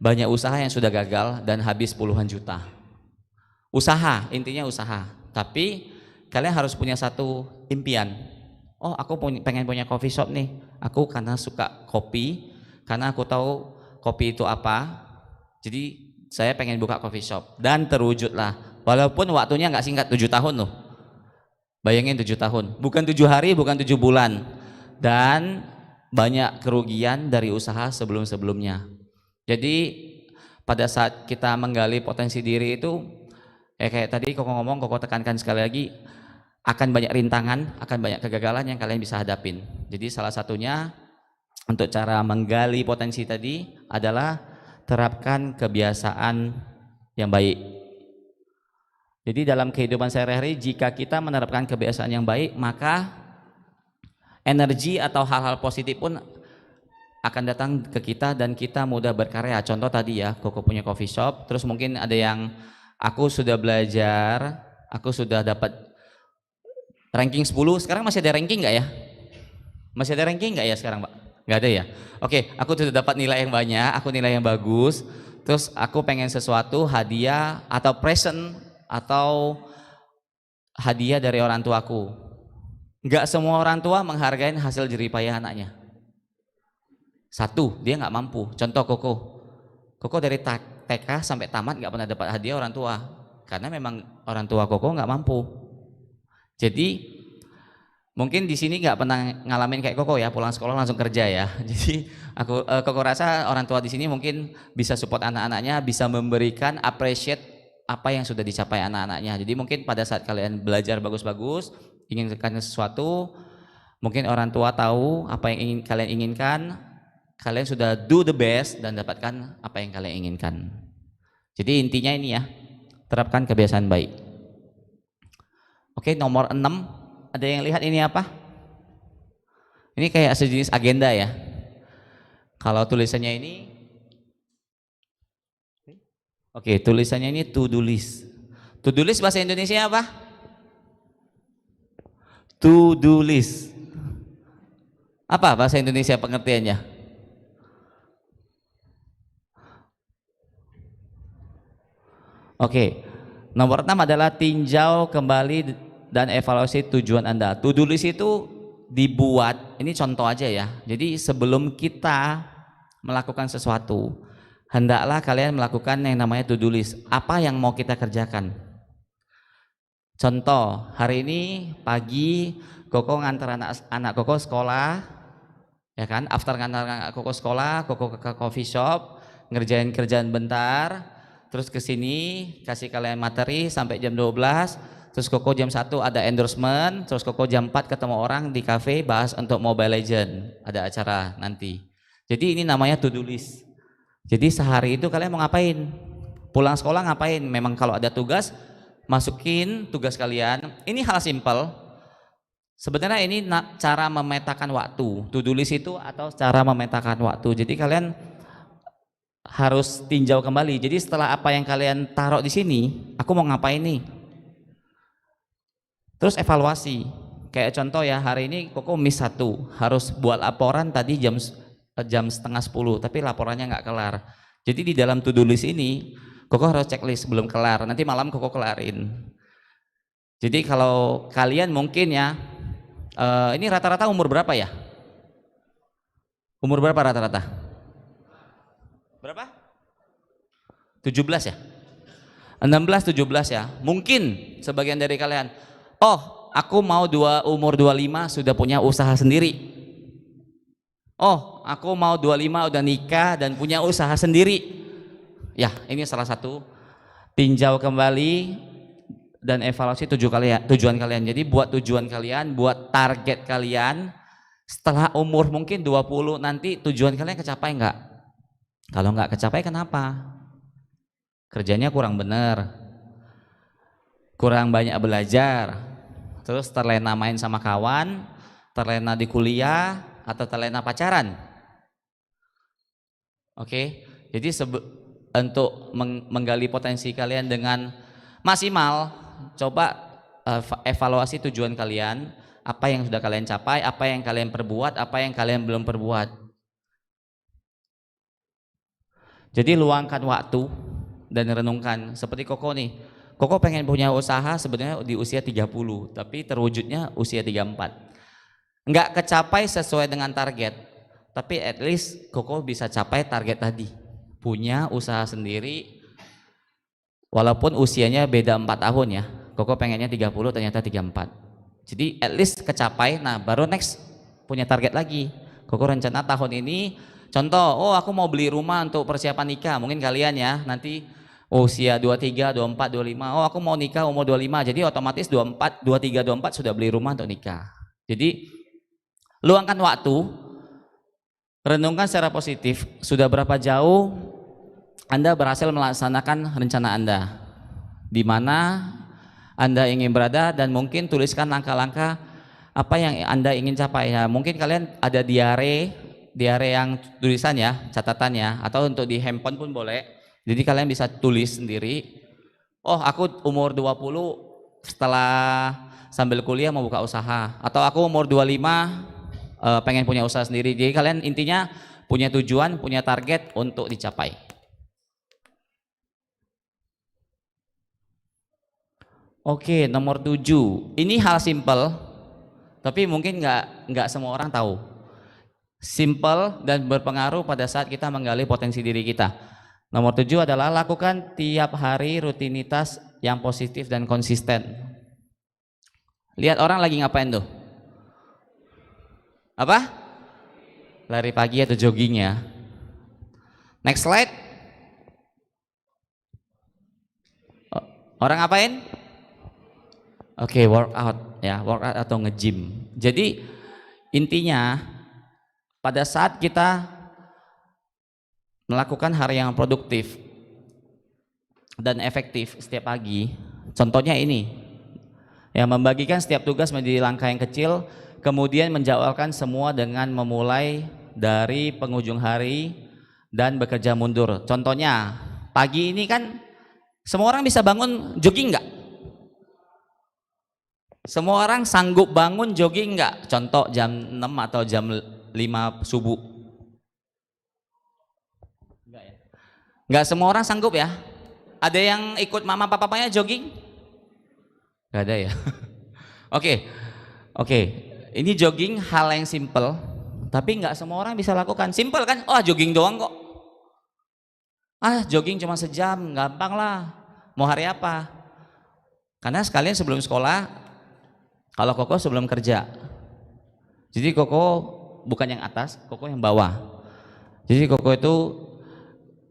banyak usaha yang sudah gagal dan habis puluhan juta. Usaha, intinya usaha. Tapi kalian harus punya satu impian. Oh, aku pengen punya coffee shop nih. Aku karena suka kopi, karena aku tahu kopi itu apa. Jadi saya pengen buka coffee shop, dan terwujudlah. Walaupun waktunya nggak singkat, 7 tahun loh. Bayangin 7 tahun, bukan 7 hari, bukan 7 bulan. Dan banyak kerugian dari usaha sebelum-sebelumnya. Jadi pada saat kita menggali potensi diri itu, kayak tadi Koko ngomong, Koko tekankan sekali lagi, akan banyak rintangan, akan banyak kegagalan yang kalian bisa hadapin. Jadi salah satunya untuk cara menggali potensi tadi adalah terapkan kebiasaan yang baik. Jadi dalam kehidupan sehari-hari, jika kita menerapkan kebiasaan yang baik, maka energi atau hal-hal positif pun akan datang ke kita dan kita mudah berkarya. Contoh tadi ya, Koko punya coffee shop, terus mungkin ada yang aku sudah belajar, aku sudah dapat ranking 10, sekarang masih ada ranking nggak ya? Masih ada ranking nggak ya sekarang, Pak? Nggak ada ya? Oke, aku sudah dapat nilai yang banyak, aku nilai yang bagus, terus aku pengen sesuatu, hadiah atau present atau hadiah dari orang tuaku. Nggak semua orang tua menghargai hasil jerih payah anaknya. Satu, dia nggak mampu. Contoh Koko, Koko dari TK sampai tamat nggak pernah dapat hadiah orang tua, karena memang orang tua Koko nggak mampu. Jadi mungkin di sini nggak pernah ngalamin kayak Koko ya, pulang sekolah langsung kerja ya. Jadi Koko rasa orang tua di sini mungkin bisa support anak-anaknya, bisa memberikan appreciate apa yang sudah dicapai anak-anaknya. Jadi mungkin pada saat kalian belajar bagus-bagus, inginkan sesuatu, mungkin orang tua tahu apa yang ingin kalian inginkan, kalian sudah do the best dan dapatkan apa yang kalian inginkan. Jadi intinya ini ya, terapkan kebiasaan baik. Oke, nomor 6, ada yang lihat ini apa? Ini kayak sejenis agenda ya. Kalau tulisannya ini, oke, tulisannya ini to do list. To do list bahasa Indonesia apa? To do list. Apa bahasa Indonesia pengertiannya? Oke, nomor 6 adalah tinjau kembali dan evaluasi tujuan Anda. To do list itu dibuat, ini contoh aja ya. Jadi sebelum kita melakukan sesuatu, hendaklah kalian melakukan yang namanya to do list. Apa yang mau kita kerjakan? Contoh, hari ini pagi Koko ngantar anak Koko sekolah, ya kan? After ngantar anak Koko sekolah, Koko ke coffee shop, ngerjain kerjaan bentar, terus ke sini kasih kalian materi sampai jam 12, terus Koko jam 1 ada endorsement, terus Koko jam 4 ketemu orang di cafe bahas untuk Mobile Legend, ada acara nanti. Jadi ini namanya to do list. Jadi sehari itu kalian mau ngapain? Pulang sekolah ngapain? Memang kalau ada tugas, masukin tugas kalian. Ini hal simpel. Sebenarnya ini cara memetakan waktu. To do list itu atau cara memetakan waktu. Jadi kalian harus tinjau kembali. Jadi setelah apa yang kalian taruh di sini, aku mau ngapain nih? Terus evaluasi. Kayak contoh ya, hari ini Koko miss 1, harus buat laporan tadi jam setengah 10, tapi laporannya nggak kelar. Jadi di dalam to do list ini Koko harus checklist sebelum kelar. Nanti malam Koko kelarin. Jadi kalau kalian mungkin ya, ini rata-rata umur berapa ya? Umur berapa rata-rata? Berapa? 17 ya? 16, 17 ya? Mungkin sebagian dari kalian, oh aku mau umur 25 sudah punya usaha sendiri. Oh aku mau 25 udah nikah dan punya usaha sendiri. Ya ini salah satu, tinjau kembali dan evaluasi tujuan kalian. Jadi buat tujuan kalian, buat target kalian, setelah umur mungkin 20 nanti tujuan kalian kecapai nggak? Kalau nggak kecapai kenapa? Kerjanya kurang bener, kurang banyak belajar, terus terlena main sama kawan, terlena di kuliah, atau terlena pacaran. Oke, jadi untuk menggali potensi kalian dengan maksimal, coba evaluasi tujuan kalian, apa yang sudah kalian capai, apa yang kalian perbuat, apa yang kalian belum perbuat. Jadi luangkan waktu dan renungkan. Seperti Koko nih, Koko pengen punya usaha sebenarnya di usia 30, tapi terwujudnya usia 34. Nggak kecapai sesuai dengan target, tapi at least Koko bisa capai target tadi, punya usaha sendiri walaupun usianya beda 4 tahun ya. Koko pengennya 30, ternyata 34. Jadi at least kecapai. Nah baru next punya target lagi. Koko rencana tahun ini, contoh, oh aku mau beli rumah untuk persiapan nikah. Mungkin kalian ya nanti usia 23, 24, 25, oh aku mau nikah umur 25, jadi otomatis 24, 23, 24 sudah beli rumah untuk nikah. Jadi luangkan waktu, renungkan secara positif, sudah berapa jauh Anda berhasil melaksanakan rencana Anda, di mana Anda ingin berada, dan mungkin tuliskan langkah-langkah apa yang Anda ingin capai. Ya, mungkin kalian ada diare yang tulisan ya, catatannya, atau untuk di handphone pun boleh. Jadi kalian bisa tulis sendiri, oh aku umur 20 setelah sambil kuliah mau buka usaha, atau aku umur 25 pengen punya usaha sendiri. Jadi kalian intinya punya tujuan, punya target untuk dicapai. Oke, nomor 7. Ini hal simple, tapi mungkin nggak semua orang tahu. Simple dan berpengaruh pada saat kita menggali potensi diri kita. Nomor 7 adalah lakukan tiap hari rutinitas yang positif dan konsisten. Lihat orang lagi ngapain tuh? Apa? Lari pagi atau jogging ya. Next slide. Orang ngapain? Oke, workout ya, workout atau nge-gym. Jadi intinya pada saat kita melakukan hal yang produktif dan efektif setiap pagi, contohnya ini, ya membagikan setiap tugas menjadi langkah yang kecil, kemudian menjawabkan semua dengan memulai dari penghujung hari dan bekerja mundur. Contohnya pagi ini kan semua orang bisa bangun jogging nggak? Semua orang sanggup bangun jogging nggak? Contoh jam 6 atau jam 5 subuh. Enggak ya? Nggak semua orang sanggup ya? Ada yang ikut mama papanya jogging? Nggak ada ya? Oke. Ini jogging hal yang simple, tapi nggak semua orang bisa lakukan. Simple kan? Oh jogging doang kok. Jogging cuma sejam, gampang lah. Mau hari apa? Karena sekalian sebelum sekolah, kalau Koko sebelum kerja. Jadi Koko bukan yang atas, Koko yang bawah. Jadi Koko itu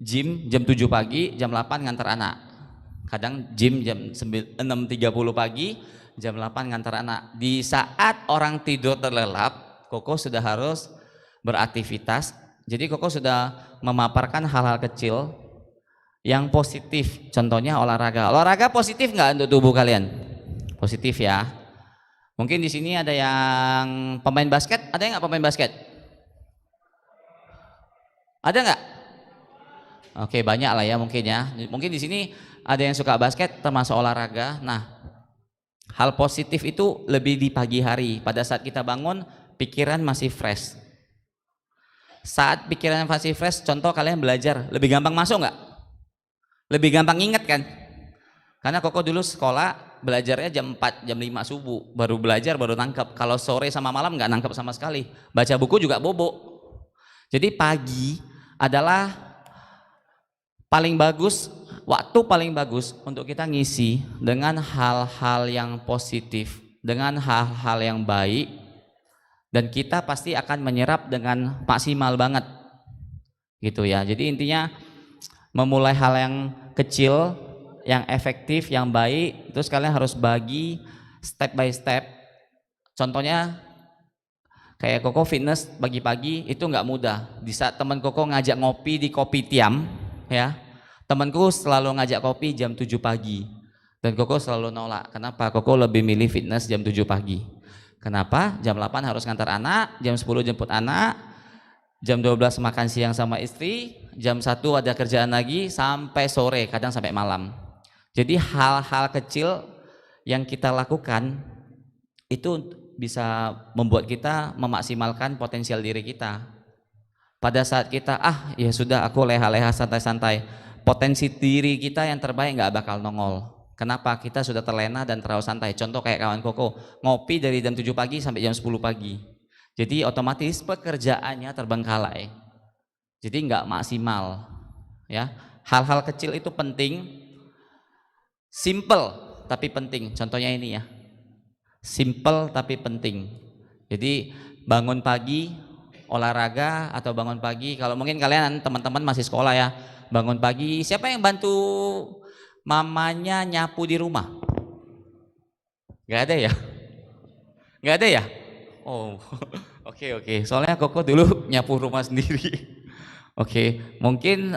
gym jam 7 pagi, jam 8 ngantar anak. Kadang gym jam 6.30 pagi, jam 8 ngantar anak. Di saat orang tidur terlelap, Koko sudah harus beraktivitas. Jadi Koko sudah memaparkan hal-hal kecil yang positif. Contohnya olahraga. Olahraga positif nggak untuk tubuh kalian? Positif ya. Mungkin di sini ada yang pemain basket. Ada yang nggak pemain basket? Ada nggak? Oke, banyak lah ya mungkin ya. Mungkin di sini ada yang suka basket termasuk olahraga. Nah, hal positif itu lebih di pagi hari. Pada saat kita bangun, pikiran masih fresh. Saat pikiran masih fresh, contoh kalian belajar, lebih gampang masuk nggak? Lebih gampang inget kan? Karena Koko dulu sekolah belajarnya jam 4, jam 5 subuh, baru belajar, baru nangkep. Kalau sore sama malam nggak nangkep sama sekali. Baca buku juga bobo. Jadi pagi adalah paling bagus, waktu paling bagus untuk kita ngisi dengan hal-hal yang positif, dengan hal-hal yang baik, dan kita pasti akan menyerap dengan maksimal banget gitu ya. Jadi intinya memulai hal yang kecil, yang efektif, yang baik, terus kalian harus bagi step by step. Contohnya kayak Koko fitness pagi-pagi itu nggak mudah. Di saat teman Koko ngajak ngopi di Kopi Tiam, ya, temanku selalu ngajak kopi jam 7 pagi, dan Koko selalu nolak. Kenapa? Koko lebih milih fitness jam 7 pagi. Kenapa? Jam 8 harus ngantar anak, jam 10 jemput anak, jam 12 makan siang sama istri, jam 1 ada kerjaan lagi sampai sore, kadang sampai malam. Jadi hal-hal kecil yang kita lakukan itu bisa membuat kita memaksimalkan potensial diri kita. Pada saat kita ya sudah aku leha-leha santai-santai, potensi diri kita yang terbaik nggak bakal nongol. Kenapa? Kita sudah terlena dan terlalu santai. Contoh kayak kawan Koko ngopi dari jam 7 pagi sampai jam 10 pagi. Jadi otomatis pekerjaannya terbengkalai. Jadi nggak maksimal. Ya, hal-hal kecil itu penting. Simple tapi penting. Contohnya ini ya. Simple tapi penting. Jadi bangun pagi olahraga atau bangun pagi, kalau mungkin kalian teman-teman masih sekolah ya, bangun pagi, siapa yang bantu mamanya nyapu di rumah? Gak ada ya? Gak ada ya? Oh, oke. Soalnya Koko dulu nyapu rumah sendiri. Oke, mungkin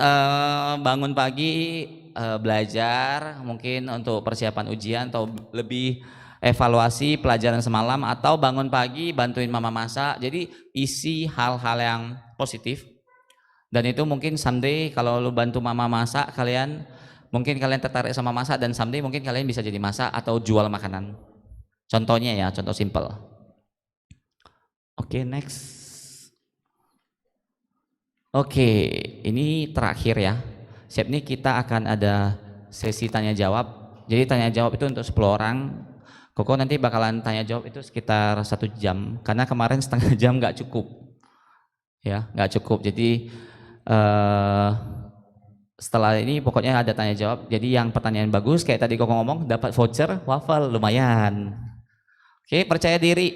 bangun pagi belajar, mungkin untuk persiapan ujian atau lebih evaluasi pelajaran semalam, atau bangun pagi bantuin mama masak. Jadi isi hal-hal yang positif. Dan itu mungkin someday kalau lu bantu mama masak, mungkin kalian tertarik sama masak, dan someday mungkin kalian bisa jadi masak atau jual makanan. Contohnya ya, contoh simple. Oke, next. Oke, ini terakhir ya. Siap nih, kita akan ada sesi tanya jawab. Jadi tanya jawab itu untuk 10 orang. Koko nanti bakalan tanya jawab itu sekitar 1 jam, karena kemarin setengah jam nggak cukup. Ya, nggak cukup. Jadi Setelah ini pokoknya ada tanya jawab. Jadi yang pertanyaan bagus kayak tadi Koko ngomong dapat voucher waffle lumayan. Oke, percaya diri.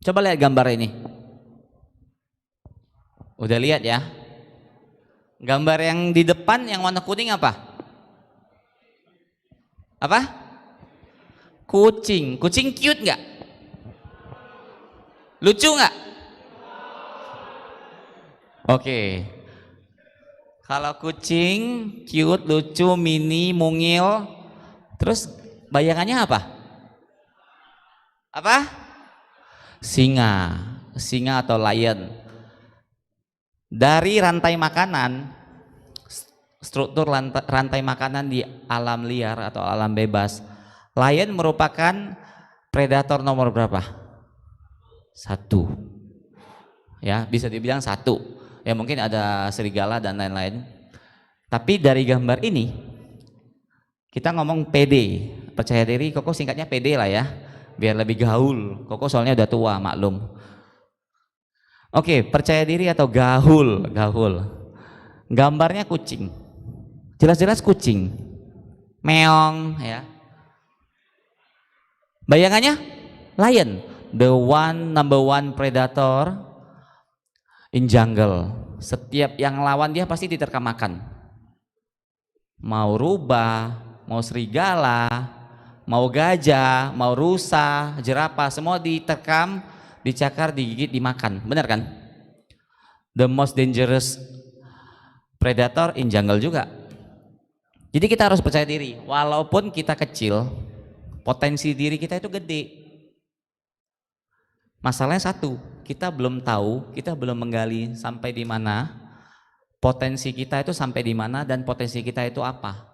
Coba lihat gambar ini. Udah lihat ya? Gambar yang di depan yang warna kuning apa? Apa? Kucing. Kucing cute nggak? Lucu nggak? Oke. Kalau kucing cute, lucu, mini, mungil, terus bayangannya apa? Apa? Singa. Singa atau lion. Dari rantai makanan, struktur rantai makanan di alam liar atau alam bebas, lion merupakan predator nomor berapa? 1. Ya, bisa dibilang 1. Ya mungkin ada serigala dan lain-lain. Tapi dari gambar ini kita ngomong PD, percaya diri. Koko singkatnya PD lah ya, biar lebih gaul. Koko soalnya udah tua, maklum. Oke, percaya diri atau gaul? Gaul. Gambarnya kucing, jelas-jelas kucing, meong ya. Bayangannya lion, the number one predator in jungle. Setiap yang lawan dia pasti diterkam makan. Mau rubah, mau serigala, mau gajah, mau rusa, jerapah, semua diterkam, dicakar, digigit, dimakan. Benar kan? The most dangerous predator in jungle juga. Jadi kita harus percaya diri. Walaupun kita kecil, potensi diri kita itu gede. Masalahnya satu, kita belum tahu, kita belum menggali sampai di mana potensi kita itu sampai di mana dan potensi kita itu apa.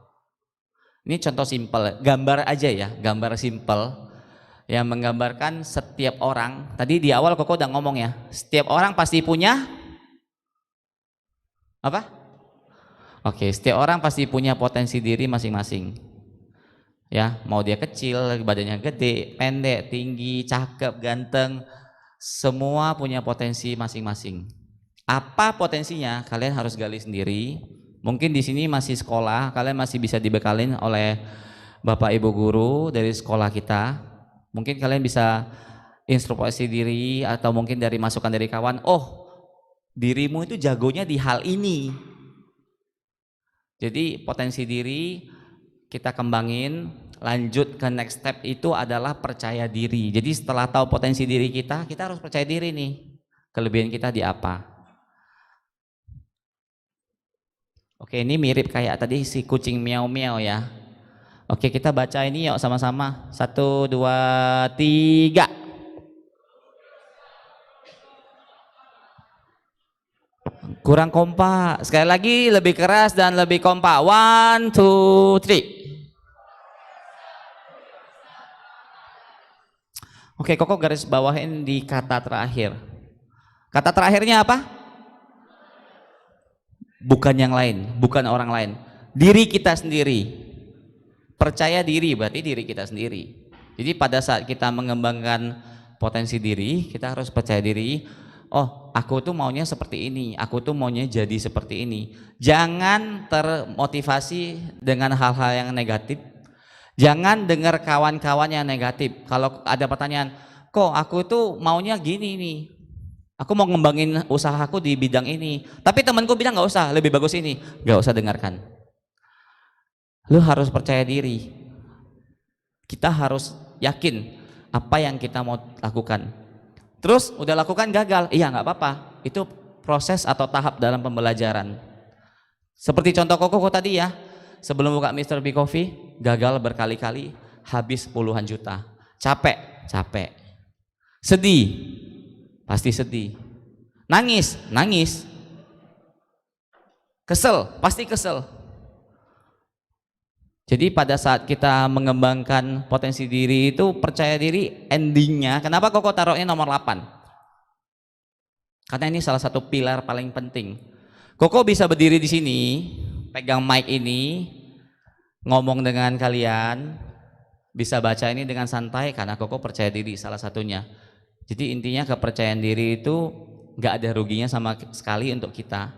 Ini contoh simpel, gambar aja ya, gambar simpel yang menggambarkan setiap orang. Tadi di awal Koko udah ngomong ya, setiap orang pasti punya apa? Oke, setiap orang pasti punya potensi diri masing-masing. Ya, mau dia kecil, badannya gede, pendek, tinggi, cakep, ganteng, semua punya potensi masing-masing. Apa potensinya? Kalian harus gali sendiri. Mungkin di sini masih sekolah, kalian masih bisa dibekalin oleh Bapak Ibu guru dari sekolah kita. Mungkin kalian bisa introspeksi diri atau mungkin dari masukan dari kawan, oh, dirimu itu jagonya di hal ini. Jadi potensi diri kita kembangin, lanjut ke next step itu adalah percaya diri. Jadi setelah tahu potensi diri kita harus percaya diri nih, kelebihan kita di apa. Oke, ini mirip kayak tadi si kucing miau-miau ya. Oke, kita baca ini yuk sama-sama. 1, 2, 3. Kurang kompak. Sekali lagi lebih keras dan lebih kompak. 1, 2, 3. Oke, Koko garis bawahin di kata terakhir. Kata terakhirnya apa? Bukan yang lain, bukan orang lain. Diri kita sendiri. Percaya diri berarti diri kita sendiri. Jadi pada saat kita mengembangkan potensi diri, kita harus percaya diri. Oh, aku tuh maunya seperti ini, aku tuh maunya jadi seperti ini. Jangan termotivasi dengan hal-hal yang negatif. Jangan dengar kawan-kawan yang negatif. Kalau ada pertanyaan, kok aku tuh maunya gini nih, aku mau ngembangin usahaku di bidang ini, tapi temanku bilang nggak usah, lebih bagus ini. Nggak usah dengarkan. Lu harus percaya diri. Kita harus yakin apa yang kita mau lakukan. Terus udah lakukan gagal, iya nggak apa-apa. Itu proses atau tahap dalam pembelajaran. Seperti contoh Koko tadi ya, sebelum buka Mr. B Coffee, gagal berkali-kali, habis puluhan juta. Capek, capek. Sedih, pasti sedih. Nangis, nangis. Kesel, pasti kesel. Jadi pada saat kita mengembangkan potensi diri itu, percaya diri endingnya, kenapa Koko taruhnya nomor 8? Karena ini salah satu pilar paling penting. Koko bisa berdiri di sini, pegang mic ini, ngomong dengan kalian, bisa baca ini dengan santai karena Koko percaya diri salah satunya. Jadi intinya kepercayaan diri itu nggak ada ruginya sama sekali untuk kita.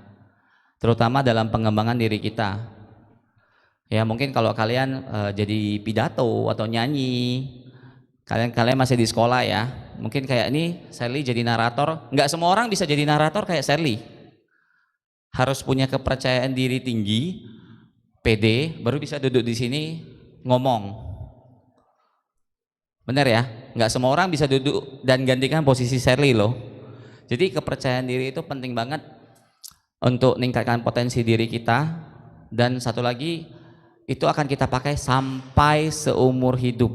terutama dalam pengembangan diri kita. Ya mungkin kalau kalian jadi pidato atau nyanyi, kalian masih di sekolah ya, mungkin kayak ini Sherly jadi narator. Nggak semua orang bisa jadi narator kayak Sherly. Harus punya kepercayaan diri tinggi, pede, baru bisa duduk di sini ngomong. Bener ya? Nggak semua orang bisa duduk dan gantikan posisi Sherly loh. Jadi kepercayaan diri itu penting banget untuk meningkatkan potensi diri kita. Dan satu lagi, itu akan kita pakai sampai seumur hidup.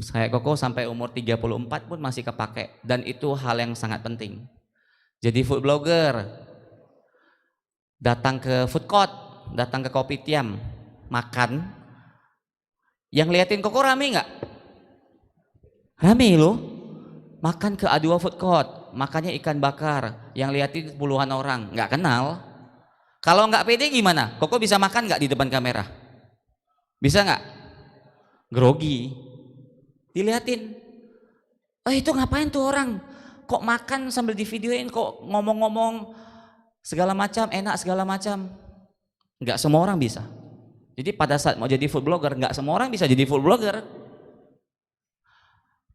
Kayak Koko sampai umur 34 pun masih kepake. Dan itu hal yang sangat penting. Jadi food blogger, datang ke food court, datang ke kopitiam, makan. Yang liatin Koko rame nggak? Rame loh. Makan ke A2 food court, makannya ikan bakar. Yang liatin puluhan orang, nggak kenal. Kalau nggak pede gimana? Koko bisa makan nggak di depan kamera? Bisa nggak? Grogi. Diliatin. Oh itu ngapain tuh orang? Kok makan sambil divideoin? Kok ngomong-ngomong segala macam, enak segala macam? Nggak semua orang bisa. Jadi pada saat mau jadi food blogger, nggak semua orang bisa jadi food blogger.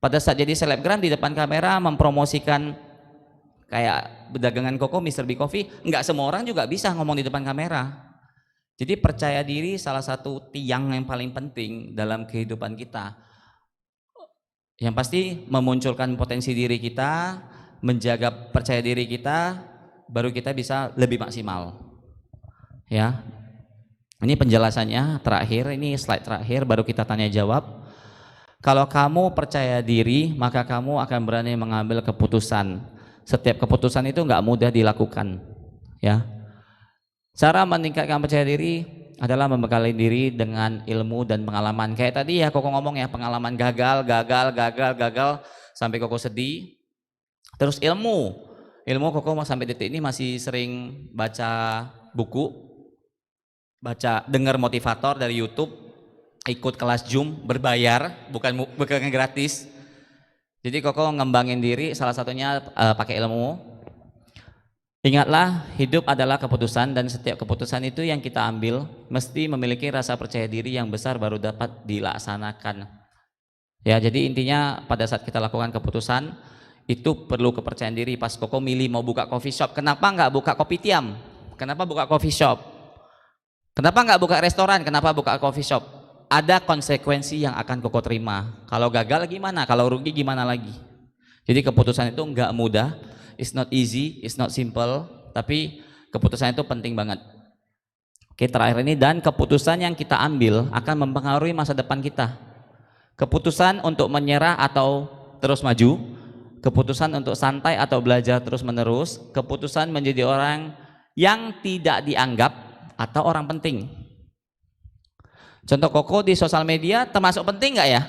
Pada saat jadi selebgram di depan kamera mempromosikan kayak dagangan Koko, Mr. B Coffee, nggak semua orang juga bisa ngomong di depan kamera. Jadi percaya diri salah satu tiang yang paling penting dalam kehidupan kita. Yang pasti memunculkan potensi diri kita, menjaga percaya diri kita, baru kita bisa lebih maksimal. Ya, ini penjelasannya terakhir, ini slide terakhir, baru kita tanya jawab. Kalau kamu percaya diri, maka kamu akan berani mengambil keputusan. Setiap keputusan itu nggak mudah dilakukan. Ya, cara meningkatkan percaya diri adalah membekali diri dengan ilmu dan pengalaman. Kayak tadi ya Koko ngomong ya, pengalaman gagal sampai Koko sedih. Terus ilmu Koko sampai detik ini masih sering baca buku, dengar motivator dari YouTube, ikut kelas Zoom berbayar, bukan gratis. Jadi Koko ngembangin diri salah satunya pakai ilmu. Ingatlah, hidup adalah keputusan dan setiap keputusan itu yang kita ambil mesti memiliki rasa percaya diri yang besar baru dapat dilaksanakan. Ya, jadi intinya pada saat kita lakukan keputusan itu perlu kepercayaan diri. Pas Koko milih mau buka coffee shop, kenapa nggak buka kopitiam? Kenapa buka coffee shop? Kenapa nggak buka restoran? Kenapa buka coffee shop? Ada konsekuensi yang akan Koko terima. Kalau gagal gimana? Kalau rugi gimana lagi? Jadi keputusan itu nggak mudah. It's not easy, it's not simple, tapi keputusan itu penting banget. Oke, terakhir ini, dan keputusan yang kita ambil akan mempengaruhi masa depan kita. Keputusan untuk menyerah atau terus maju, keputusan untuk santai atau belajar terus menerus, keputusan menjadi orang yang tidak dianggap atau orang penting. Contoh Koko di sosial media termasuk penting nggak ya?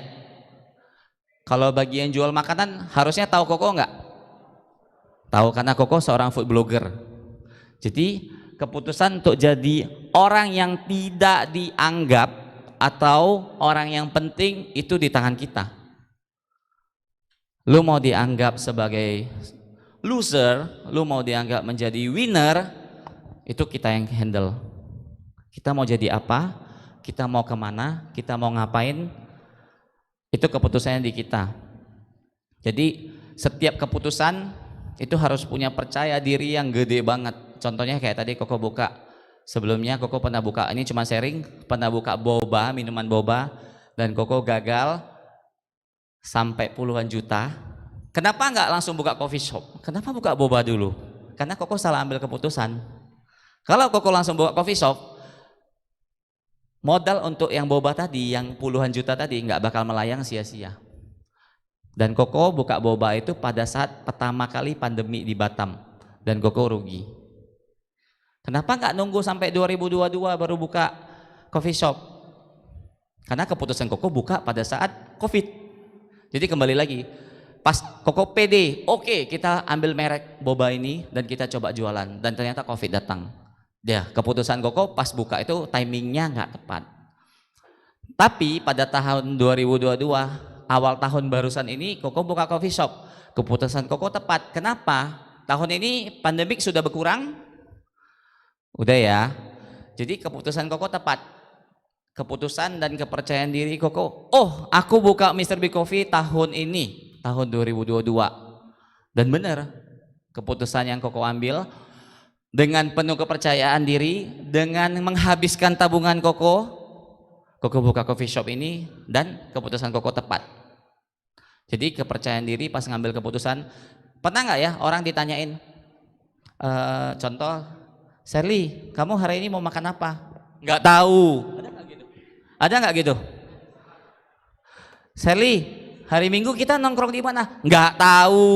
Kalau bagian jual makanan harusnya tahu Koko nggak? Tahu, karena Koko seorang food blogger. Jadi keputusan untuk jadi orang yang tidak dianggap atau orang yang penting itu di tangan kita. Lu mau dianggap sebagai loser, lu mau dianggap menjadi winner, itu kita yang handle. Kita mau jadi apa, kita mau kemana, kita mau ngapain, itu keputusannya di kita. Jadi setiap keputusan itu harus punya percaya diri yang gede banget. Contohnya kayak tadi Koko buka, sebelumnya Koko pernah buka, ini cuma sharing, pernah buka boba, minuman boba, dan Koko gagal sampai puluhan juta. Kenapa nggak langsung buka coffee shop? Kenapa buka boba dulu? Karena Koko salah ambil keputusan. Kalau Koko langsung buka coffee shop, modal untuk yang boba tadi, yang puluhan juta tadi nggak bakal melayang sia-sia. Dan Koko buka boba itu pada saat pertama kali pandemi di Batam, dan Koko rugi. Kenapa nggak nunggu sampai 2022 baru buka coffee shop? Karena keputusan Koko buka pada saat COVID. Jadi kembali lagi, pas Koko pede, oke, kita ambil merek boba ini dan kita coba jualan, dan ternyata COVID datang. Ya, keputusan Koko pas buka itu timingnya nggak tepat. Tapi pada tahun 2022 awal tahun barusan ini Koko buka coffee shop. Keputusan Koko tepat. Kenapa? Tahun ini pandemik sudah berkurang, Udah ya. Jadi keputusan Koko tepat. Keputusan dan kepercayaan diri Koko. Oh, aku buka Mr. Big Coffee tahun ini, tahun 2022. Dan benar, keputusan yang Koko ambil dengan penuh kepercayaan diri, dengan menghabiskan tabungan Koko buka coffee shop ini, dan keputusan Koko tepat. Jadi kepercayaan diri pas ngambil keputusan. Pernah nggak ya orang ditanyain, contoh, Sherly, kamu hari ini mau makan apa? Nggak tahu. Ada nggak gitu? Ada nggak gitu? Sherly, hari Minggu kita nongkrong di mana? Nggak tahu.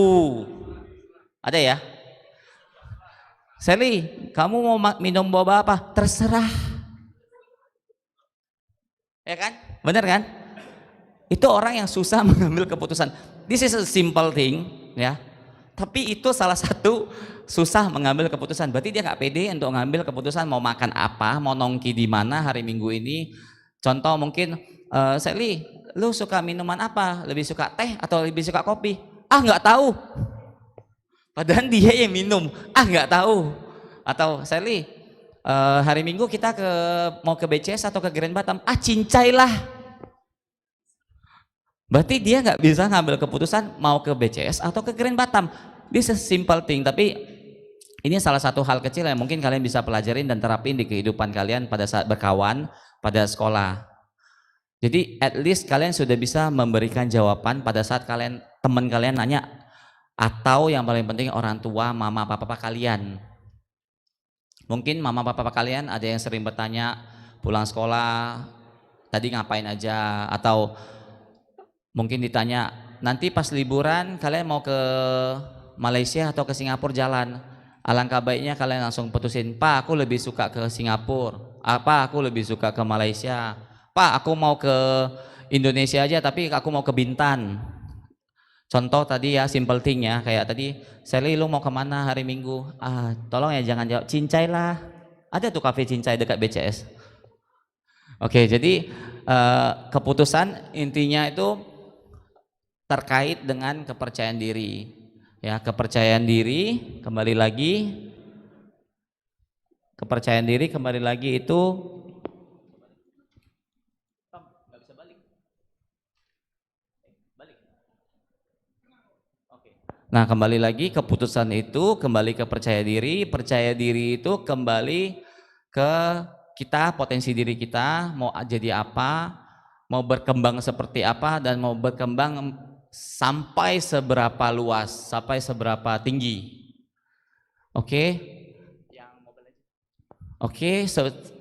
Ada ya? Sherly, kamu mau minum boba apa? Terserah. Ya kan? Bener kan? Itu orang yang susah mengambil keputusan. This is a simple thing, ya. Tapi itu salah satu susah mengambil keputusan. Berarti dia nggak pede untuk mengambil keputusan mau makan apa, mau nongki di mana hari Minggu ini. Contoh mungkin, Sherly, lu suka minuman apa? Lebih suka teh atau lebih suka kopi? Ah, nggak tahu. Padahal dia yang minum. Ah, nggak tahu. Atau Sherly, hari Minggu kita mau ke BCS atau ke Grand Batam? Ah, cincai lah. Berarti dia nggak bisa ngambil keputusan mau ke BCS atau ke Grand Batam. This is simple thing, tapi ini salah satu hal kecil yang mungkin kalian bisa pelajarin dan terapin di kehidupan kalian pada saat berkawan, pada sekolah. Jadi at least kalian sudah bisa memberikan jawaban pada saat teman kalian nanya, atau yang paling penting orang tua, mama, papa kalian. Mungkin mama, papa kalian ada yang sering bertanya pulang sekolah, tadi ngapain aja, atau mungkin ditanya, nanti pas liburan kalian mau ke Malaysia atau ke Singapura jalan. Alangkah baiknya kalian langsung putusin, Pak, aku lebih suka ke Singapura. Apa, aku lebih suka ke Malaysia. Pak, aku mau ke Indonesia aja, tapi aku mau ke Bintan. Contoh tadi ya, simple thing ya, kayak tadi, Sherly, lu mau kemana hari Minggu? Ah, tolong ya jangan jawab, cincai lah. Ada tuh kafe cincai dekat BCS. Oke, jadi keputusan intinya itu terkait dengan kepercayaan diri. Ya, kepercayaan diri kembali lagi itu Nah, kembali lagi keputusan itu kembali ke percaya diri itu kembali ke kita, potensi diri kita mau jadi apa, mau berkembang seperti apa, dan mau berkembang sampai seberapa luas, sampai seberapa tinggi. Oke,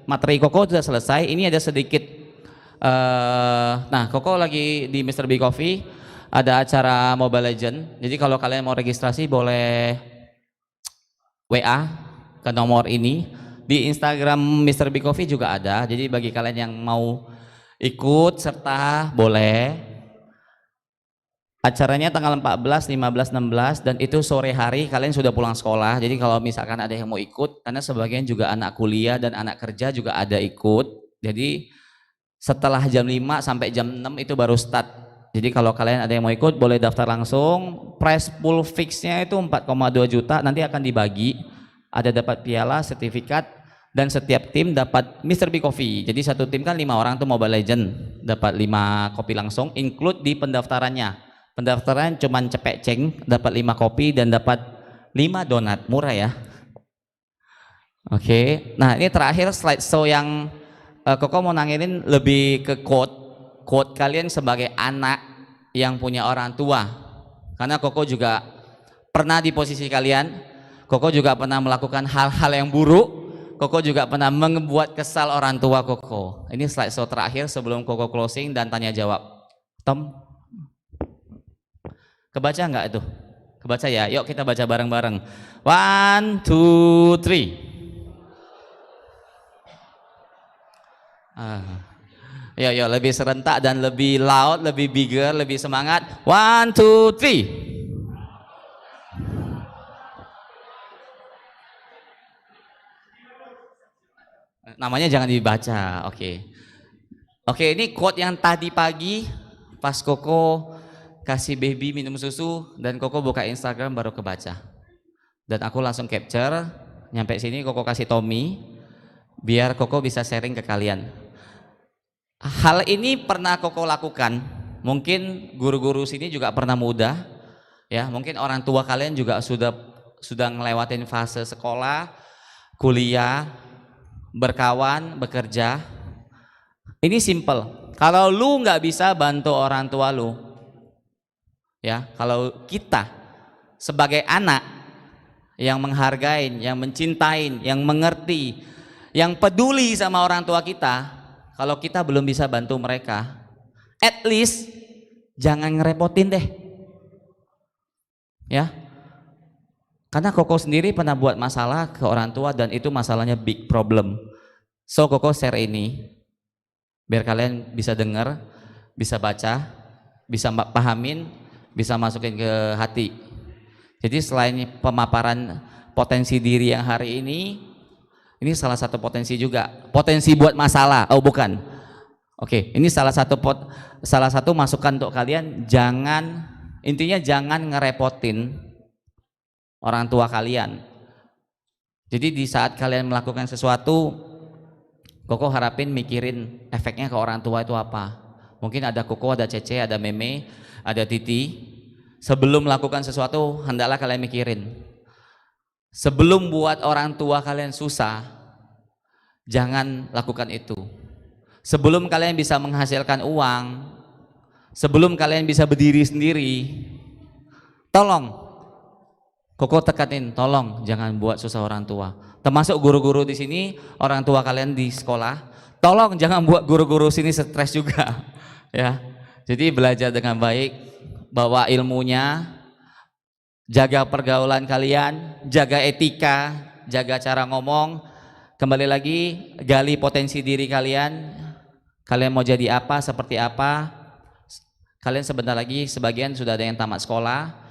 materi Koko sudah selesai. Ini ada sedikit, nah Koko lagi di Mr. Big Coffee, ada acara Mobile Legend. Jadi kalau kalian mau registrasi boleh WA ke nomor ini. Di Instagram Mr. Big Coffee juga ada. Jadi bagi kalian yang mau ikut serta boleh. Acaranya tanggal 14, 15, 16 dan itu sore hari, kalian sudah pulang sekolah. Jadi kalau misalkan ada yang mau ikut, karena sebagian juga anak kuliah dan anak kerja juga ada ikut. Jadi setelah jam 5 sampai jam 6 itu baru start. Jadi kalau kalian ada yang mau ikut boleh daftar langsung. Price pool fixnya itu 4,2 juta, nanti akan dibagi. Ada dapat piala, sertifikat, dan setiap tim dapat Mr. Big Coffee. Jadi satu tim kan 5 orang tuh Mobile Legend, dapat 5 kopi langsung, include di pendaftarannya. Pendaftaran cuman cepek ceng, dapat 5 kopi dan dapat 5 donat, murah ya. Oke, nah ini terakhir slide show yang Koko mau nangilin lebih ke quote kalian sebagai anak yang punya orang tua. Karena Koko juga pernah di posisi kalian, Koko juga pernah melakukan hal-hal yang buruk, Koko juga pernah membuat kesal orang tua Koko. Ini slide show terakhir sebelum Koko closing dan tanya jawab. Tom, kebaca nggak itu? Kebaca ya? Yuk kita baca bareng-bareng. 1, 2, 3. Yuk, lebih serentak dan lebih loud, lebih bigger, lebih semangat. 1, 2, 3. Namanya jangan dibaca, oke. Oke, ini quote yang tadi pagi pas Koko kasih baby minum susu dan Koko buka Instagram baru kebaca. Dan aku langsung capture, nyampe sini Koko kasih Tommy, biar Koko bisa sharing ke kalian. Hal ini pernah Koko lakukan, mungkin guru-guru sini juga pernah muda, ya mungkin orang tua kalian juga sudah ngelewatin fase sekolah, kuliah, berkawan, bekerja. Ini simple. Kalau lu nggak bisa bantu orang tua lu, ya kalau kita sebagai anak yang menghargai, yang mencintai, yang mengerti, yang peduli sama orang tua kita, kalau kita belum bisa bantu mereka, at least jangan ngerepotin deh, ya. Karena Koko sendiri pernah buat masalah ke orang tua dan itu masalahnya big problem. So Koko share ini biar kalian bisa dengar, bisa baca, bisa pahamin, bisa masukin ke hati. Jadi selain pemaparan potensi diri yang hari ini salah satu potensi juga, potensi buat masalah. Oh bukan, oke, ini salah satu masukan untuk kalian. Intinya jangan ngerepotin orang tua kalian. Jadi di saat kalian melakukan sesuatu, Koko harapin mikirin efeknya ke orang tua itu apa. Mungkin ada Koko, ada Cece, ada Meme, ada Titi. Sebelum melakukan sesuatu, hendaklah kalian mikirin. Sebelum buat orang tua kalian susah, jangan lakukan itu. Sebelum kalian bisa menghasilkan uang, sebelum kalian bisa berdiri sendiri, tolong Koko tekanin, tolong jangan buat susah orang tua. Termasuk guru-guru di sini, orang tua kalian di sekolah, tolong jangan buat guru-guru sini stres juga, ya. Jadi belajar dengan baik, bawa ilmunya, jaga pergaulan kalian, jaga etika, jaga cara ngomong. Kembali lagi, gali potensi diri kalian. Kalian mau jadi apa, seperti apa? Kalian sebentar lagi sebagian sudah ada yang tamat sekolah,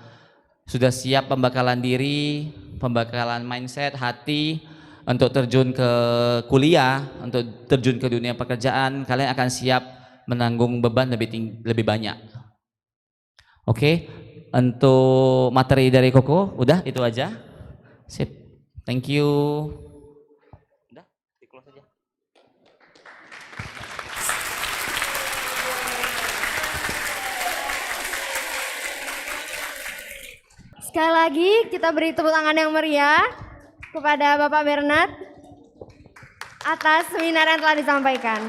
sudah siap pembekalan diri, pembekalan mindset, hati untuk terjun ke kuliah, untuk terjun ke dunia pekerjaan. Kalian akan siap menanggung beban lebih banyak. Oke, untuk materi dari Koko udah itu aja. Sip, thank you. Udah, di close aja. Sekali lagi kita beri tepuk tangan yang meriah kepada Bapak Bernard atas seminar yang telah disampaikan.